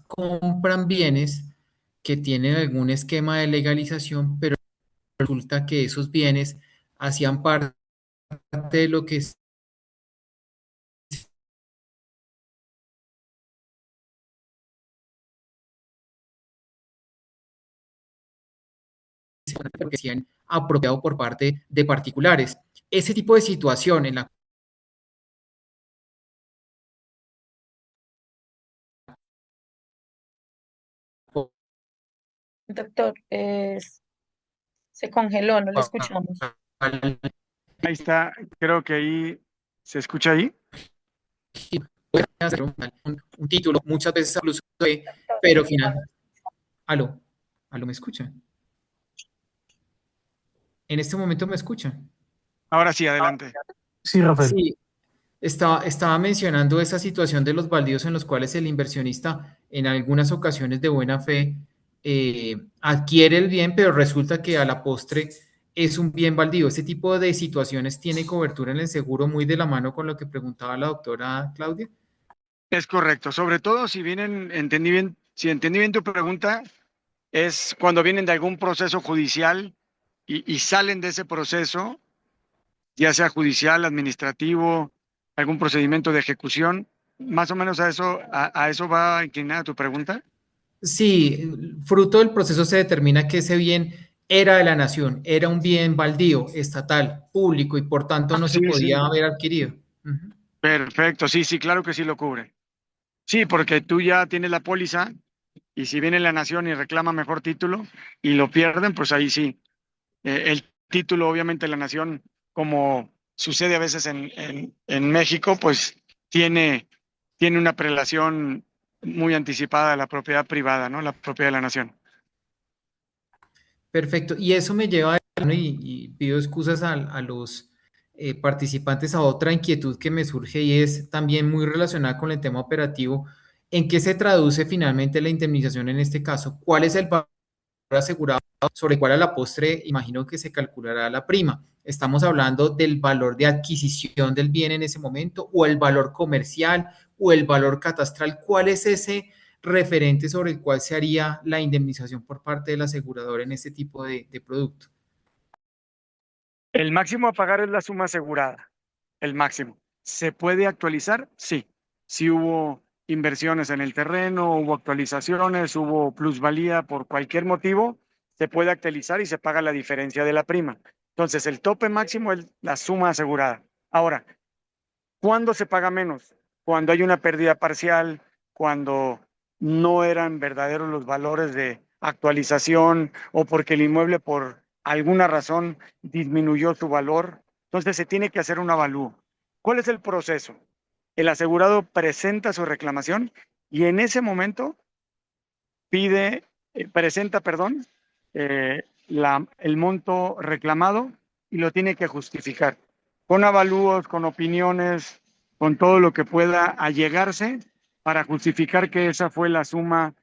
compran bienes que tienen algún esquema de legalización, pero resulta que esos bienes hacían parte de lo que se han apropiado por parte de particulares. Ese tipo de situación en la Doctor, se congeló, no le cual escuchamos. Ahí está, creo que ahí se escucha ahí. puede hacer un título, muchas veces incluso, pero final. Aló, aló, ¿me escuchan? En este momento me escuchan. Ahora sí, adelante. Sí, Rafael. Sí, estaba mencionando esa situación de los baldíos en los cuales el inversionista en algunas ocasiones de buena fe adquiere el bien, pero resulta que a la postre es un bien baldío. Ese tipo de situaciones tiene cobertura en el seguro, muy de la mano con lo que preguntaba la doctora Claudia. Es correcto, sobre todo si vienen, si entendí bien tu pregunta, es cuando vienen de algún proceso judicial y salen de ese proceso, ya sea judicial, administrativo, algún procedimiento de ejecución. Más o menos a eso va inclinada tu pregunta. Sí, fruto del proceso se determina que ese bien era de la nación, era un bien baldío, estatal, público y por tanto no se Sí, sí. podía haber adquirido. Ujú. Perfecto, sí, sí, claro que sí lo cubre. Sí, porque tú ya tienes la póliza y si viene la nación y reclama mejor título y lo pierden, pues ahí sí. El título, obviamente, la nación, como sucede a veces en México, pues tiene una prelación muy anticipada a la propiedad privada, ¿no? La propiedad de la nación. Perfecto. Y eso me lleva, y pido excusas a los participantes, a otra inquietud que me surge y es también muy relacionada con el tema operativo. ¿En qué se traduce finalmente la indemnización en este caso? ¿Cuál es el valor asegurado sobre el cual a la postre imagino que se calculará la prima? ¿Estamos hablando del valor de adquisición del bien en ese momento o el valor comercial o el valor catastral? ¿Cuál es ese referente sobre el cual se haría la indemnización por parte del asegurador en este tipo de producto? El máximo a pagar es la suma asegurada, el máximo. ¿Se puede actualizar? Sí. Si hubo inversiones en el terreno, hubo actualizaciones, hubo plusvalía por cualquier motivo, se puede actualizar y se paga la diferencia de la prima. Entonces, el tope máximo es la suma asegurada. Ahora, ¿cuándo se paga menos? Cuando hay una pérdida parcial, cuando no eran verdaderos los valores de actualización o porque el inmueble por alguna razón disminuyó su valor. Entonces se tiene que hacer un avalúo. ¿Cuál es el proceso? El asegurado presenta su reclamación y en ese momento presenta, perdón, el monto reclamado y lo tiene que justificar con avalúos, con opiniones, con todo lo que pueda allegarse para justificar que esa fue la suma,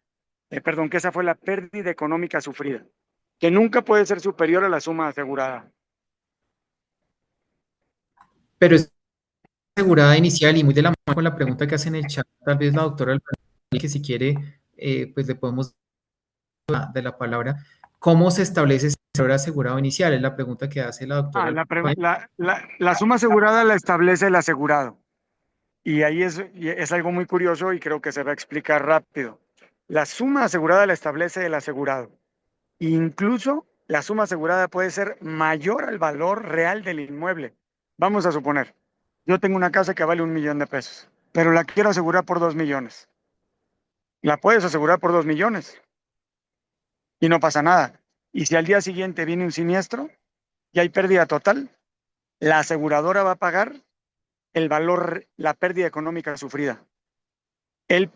perdón, que esa fue la pérdida económica sufrida, que nunca puede ser superior a la suma asegurada. Pero es asegurada inicial y muy de la mano con la pregunta que hace en el chat, tal vez la doctora Alvarado, que si quiere, pues le podemos de la palabra. ¿Cómo se establece ese valor asegurado inicial? Es la pregunta que hace la doctora. La suma asegurada la establece el asegurado. Y ahí es algo muy curioso y creo que se va a explicar rápido. La suma asegurada la establece el asegurado. Incluso la suma asegurada puede ser mayor al valor real del inmueble. Vamos a suponer, yo tengo una casa que vale 1 millón de pesos, pero la quiero asegurar por 2 millones. La puedes asegurar por 2 millones y no pasa nada. Y si al día siguiente viene un siniestro y hay pérdida total, la aseguradora va a pagar el valor, la pérdida económica sufrida. Él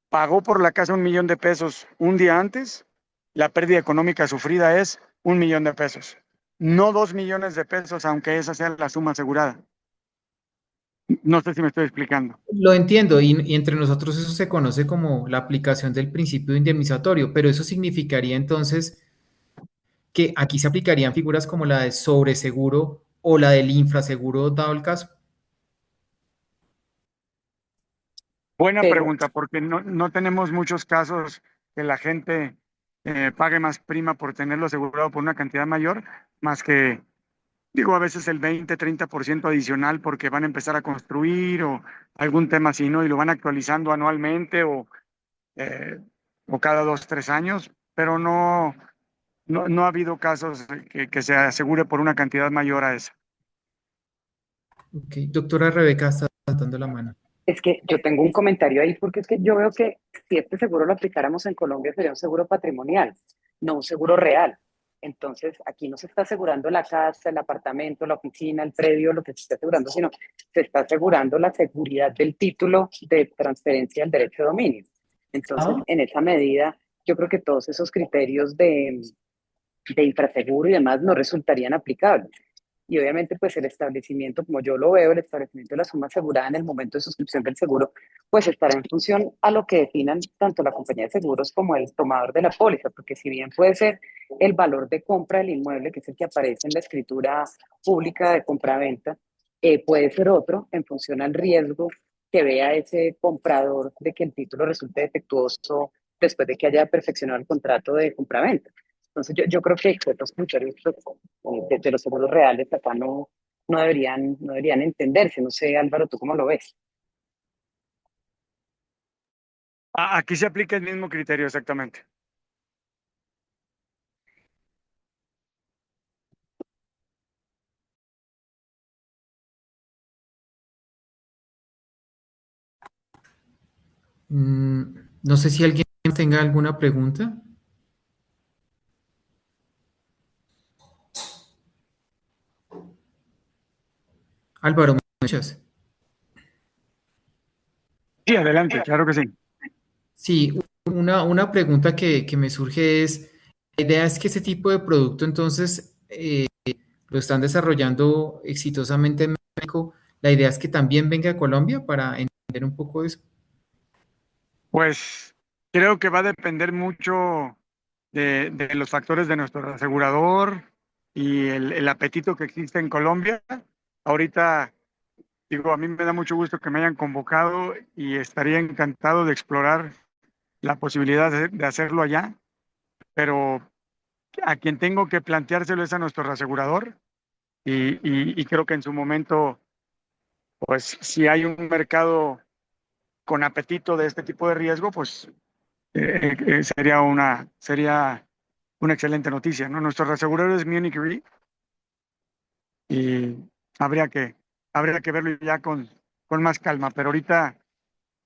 pagó por la casa 1,000,000 de pesos un día antes, la pérdida económica sufrida es 1,000,000 de pesos, no 2,000,000 de pesos, aunque esa sea la suma asegurada. No sé si me estoy explicando. Lo entiendo, y entre nosotros eso se conoce como la aplicación del principio indemnizatorio, pero eso significaría entonces que aquí se aplicarían figuras como la de sobreseguro o la del infraseguro, dado el caso. Buena Pero pregunta, porque no tenemos muchos casos que la gente pague más prima por tenerlo asegurado por una cantidad mayor, más que, digo, a veces el 20-30% adicional porque van a empezar a construir o algún tema así, ¿no? Y lo van actualizando anualmente eh, o cada 2, 3 años, pero no ha habido casos que se asegure por una cantidad mayor a esa. Ok, doctora Rebeca está levantando la mano. es que yo tengo un comentario ahí porque es que yo veo que si este seguro lo aplicáramos en Colombia sería un seguro patrimonial, no un seguro real. Entonces, aquí no se está asegurando la casa, el apartamento, la oficina, el predio, lo que se está asegurando, sino se está asegurando la seguridad del título de transferencia del derecho de dominio. Entonces, Ah, en esa medida, yo creo que todos esos criterios de infraseguro y demás no resultarían aplicables. Y obviamente, pues el establecimiento, como yo lo veo, el establecimiento de la suma asegurada en el momento de suscripción del seguro, pues estará en función a lo que definan tanto la compañía de seguros como el tomador de la póliza, porque si bien puede ser el valor de compra del inmueble, que es el que aparece en la escritura pública de compra-venta, puede ser otro en función al riesgo que vea ese comprador de que el título resulte defectuoso después de que haya perfeccionado el contrato de compra-venta. Entonces, yo creo que los criterios de los seguros reales acá no deberían entenderse. No sé, Álvaro, ¿tú cómo lo ves? Aquí se aplica el mismo criterio exactamente. no sé si alguien tenga alguna pregunta. Álvaro, ¿me escuchas? Sí, adelante, claro que sí. Sí, una pregunta que me surge es, la idea es que ese tipo de producto entonces lo están desarrollando exitosamente en México. La idea es que también venga a Colombia para entender un poco eso. Pues creo que va a depender mucho de los factores de nuestro asegurador y el apetito que existe en Colombia. Ahorita, digo, a mí me da mucho gusto que me hayan convocado y estaría encantado de explorar la posibilidad de hacerlo allá, pero a quien tengo que planteárselo es a nuestro asegurador y creo que en su momento, pues si hay un mercado con apetito de este tipo de riesgo, pues sería una excelente noticia, ¿no? Nuestro reasegurador es Munich Re y habría que, habría que verlo ya con más calma, pero ahorita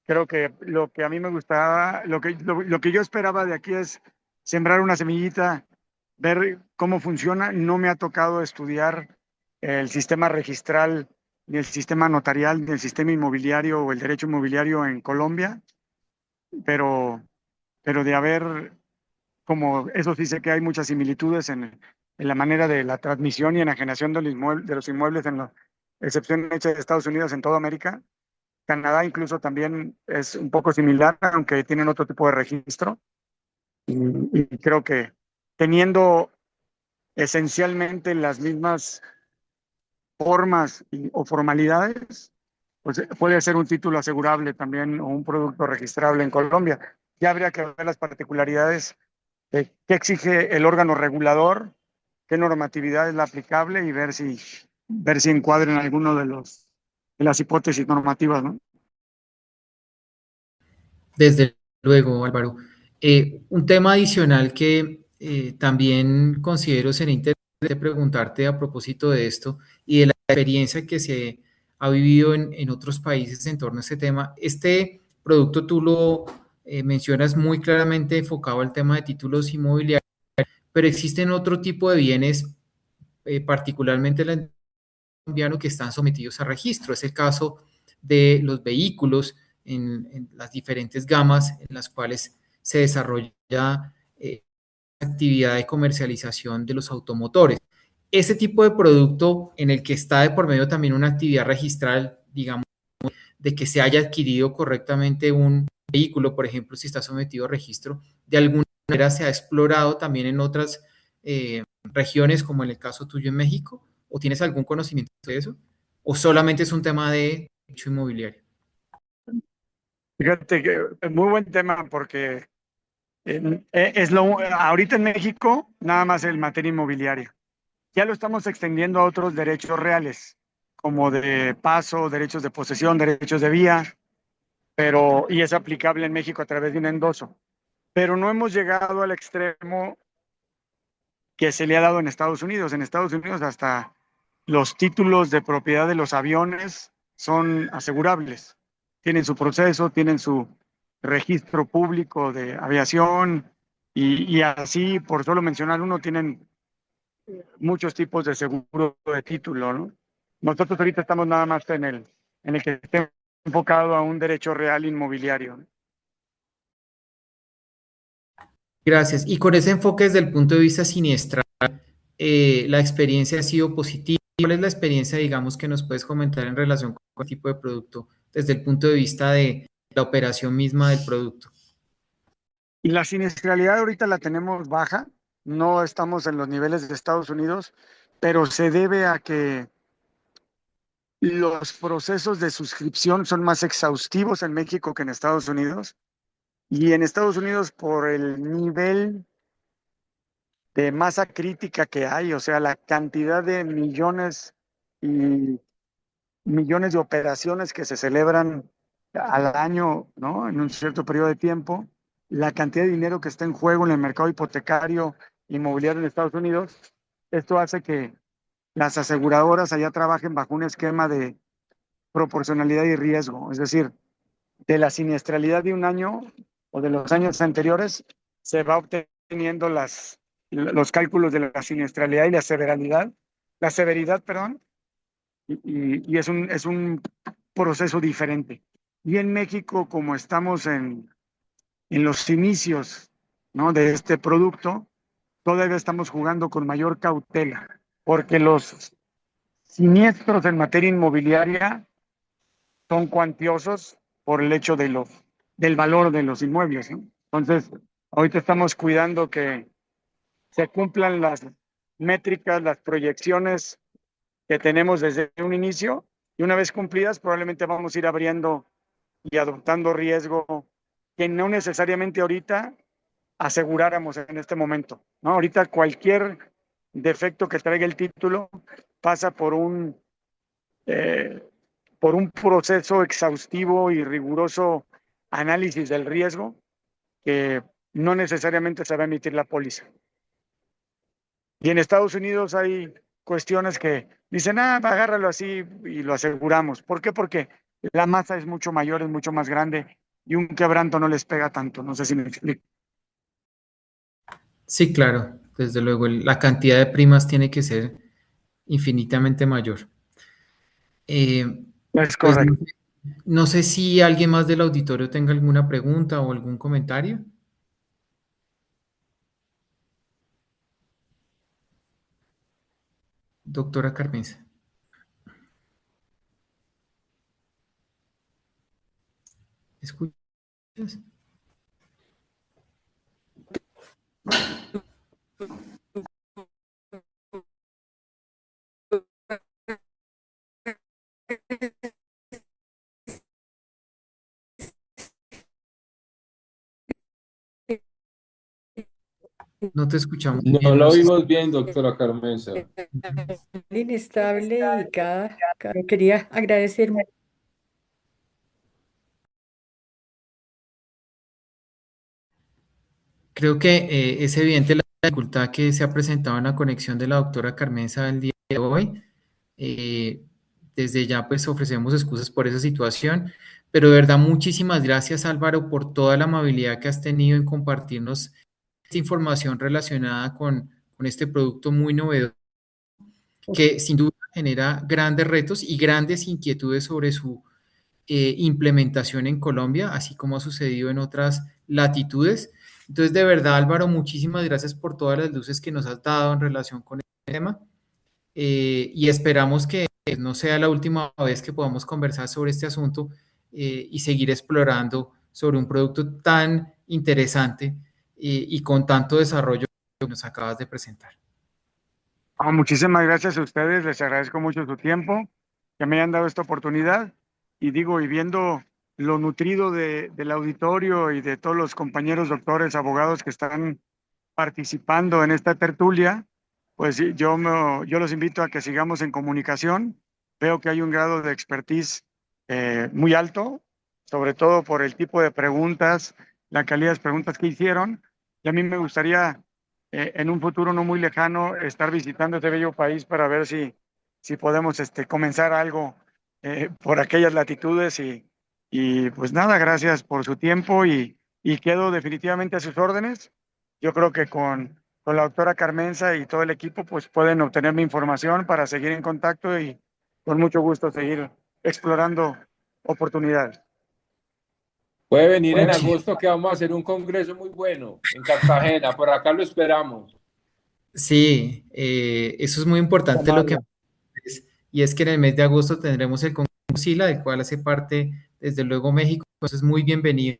creo que lo que a mí me gustaba, lo que yo esperaba de aquí es sembrar una semillita, ver cómo funciona. No me ha tocado estudiar el sistema registral, ni el sistema notarial, ni el sistema inmobiliario o el derecho inmobiliario en Colombia, pero, pero de haber, como eso sí sé que hay muchas similitudes en la manera de la transmisión y enajenación de los inmuebles, en la excepción hecha de Estados Unidos en toda América. Canadá incluso también es un poco similar, aunque tienen otro tipo de registro. Y creo que teniendo esencialmente las mismas formas o formalidades, pues puede ser un título asegurable también o un producto registrable en Colombia. Ya habría que ver las particularidades de qué exige el órgano regulador, qué normatividad es la aplicable y ver si encuadra en alguno de las hipótesis normativas, ¿no? Desde luego, Álvaro. Un tema adicional que también considero sería interesante preguntarte a propósito de esto y de la experiencia que se ha vivido en otros países en torno a este tema. Este producto tú lo mencionas muy claramente enfocado al tema de títulos inmobiliarios, pero existen otro tipo de bienes, particularmente la colombiano que están sometidos a registro. Es el caso de los vehículos en las diferentes gamas en las cuales se desarrolla actividad de comercialización de los automotores. Ese tipo de producto en el que está de por medio también una actividad registral, digamos, de que se haya adquirido correctamente un vehículo, por ejemplo, si está sometido a registro, de alguna manera se ha explorado también en otras regiones, como en el caso tuyo en México, ¿o tienes algún conocimiento de eso? ¿O solamente es un tema de derecho inmobiliario? Fíjate que es muy buen tema porque ahorita en México nada más el materia inmobiliaria. Ya lo estamos extendiendo a otros derechos reales, como de paso, derechos de posesión, derechos de vía, y es aplicable en México a través de un endoso. Pero no hemos llegado al extremo que se le ha dado en Estados Unidos. En Estados Unidos hasta los títulos de propiedad de los aviones son asegurables. Tienen su proceso, tienen su registro público de aviación y así, por solo mencionar uno, tienen muchos tipos de seguro de título, ¿no? Nosotros ahorita estamos nada más en el que esté enfocado a un derecho real inmobiliario. Gracias. Y con ese enfoque desde el punto de vista siniestral, la experiencia ha sido positiva. ¿Cuál es la experiencia, digamos, que nos puedes comentar en relación con el tipo de producto desde el punto de vista de la operación misma del producto? Y la siniestralidad ahorita la tenemos baja, no estamos en los niveles de Estados Unidos, pero se debe a que los procesos de suscripción son más exhaustivos en México que en Estados Unidos. Y en Estados Unidos, por el nivel de masa crítica que hay, o sea, la cantidad de millones y millones de operaciones que se celebran al año, ¿no? En un cierto periodo de tiempo, la cantidad de dinero que está en juego en el mercado hipotecario inmobiliario en Estados Unidos, esto hace que las aseguradoras allá trabajen bajo un esquema de proporcionalidad y riesgo, es decir, de la siniestralidad de un año o de los años anteriores, se va obteniendo los cálculos de la siniestralidad y la severidad, perdón, y es un proceso diferente. Y en México, como estamos en los inicios, ¿no?, de este producto, todavía estamos jugando con mayor cautela, porque los siniestros en materia inmobiliaria son cuantiosos por el hecho del valor de los inmuebles, ¿no? Entonces, ahorita estamos cuidando que se cumplan las métricas, las proyecciones que tenemos desde un inicio, y una vez cumplidas, probablemente vamos a ir abriendo y adoptando riesgo que no necesariamente ahorita aseguráramos en este momento, ¿no? Ahorita cualquier defecto que traiga el título pasa por un proceso exhaustivo y riguroso análisis del riesgo que no necesariamente se va a emitir la póliza. Y en Estados Unidos hay cuestiones que dicen, agárralo así y lo aseguramos. ¿Por qué? Porque la masa es mucho mayor, es mucho más grande y un quebranto no les pega tanto. No sé si me explico. Sí, claro, desde luego, la cantidad de primas tiene que ser infinitamente mayor. Es Pues correcto. no sé si alguien más del auditorio tenga alguna pregunta o algún comentario. Doctora Carmenza. ¿Escuchas? No te escuchamos No bien, lo no sé. oímos bien, doctora Carmenza. Inestable y quería agradecer. Creo que es evidente la dificultad que se ha presentado en la conexión de la doctora Carmenza el día de hoy. Eh, Desde ya pues ofrecemos excusas por esa situación, pero de verdad muchísimas gracias Álvaro por toda la amabilidad que has tenido en compartirnos esta información relacionada con este producto muy novedoso que sin duda genera grandes retos y grandes inquietudes sobre su implementación en Colombia, así como ha sucedido en otras latitudes. Entonces, de verdad, Álvaro, muchísimas gracias por todas las luces que nos has dado en relación con este tema y esperamos que no sea la última vez que podamos conversar sobre este asunto y seguir explorando sobre un producto tan interesante y con tanto desarrollo que nos acabas de presentar. Muchísimas gracias a ustedes, les agradezco mucho su tiempo, que me hayan dado esta oportunidad y digo, y viendo lo nutrido del auditorio y de todos los compañeros doctores, abogados que están participando en esta tertulia, pues sí, yo los invito a que sigamos en comunicación. Veo que hay un grado de expertise muy alto, sobre todo por el tipo de preguntas, la calidad de las preguntas que hicieron. Y a mí me gustaría, en un futuro no muy lejano, estar visitando este bello país para ver si podemos comenzar algo por aquellas latitudes. Y pues nada, gracias por su tiempo y quedo definitivamente a sus órdenes. Yo creo que con la doctora Carmenza y todo el equipo, pues pueden obtener mi información para seguir en contacto y con mucho gusto seguir explorando oportunidades. Puede venir en Muchi- agosto que vamos a hacer un congreso muy bueno en Cartagena. Por acá lo esperamos. Sí, eso es muy importante lo que Tomarla. y es que en el mes de agosto tendremos el Congreso SILA, del cual hace parte desde luego México, entonces muy bienvenido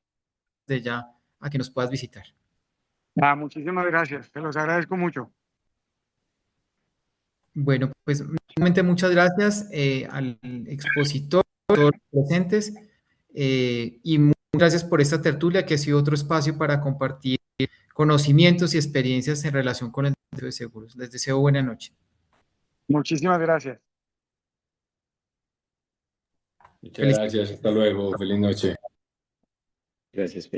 de ya a que nos puedas visitar. Muchísimas gracias, te los agradezco mucho. Bueno, pues nuevamente muchas gracias al expositor, a todos los presentes y muchas gracias por esta tertulia que ha sido otro espacio para compartir conocimientos y experiencias en relación con el derecho de seguros. Les deseo buena noche. Muchísimas gracias. Muchas Feliz gracias. Hasta luego. Feliz noche. Gracias.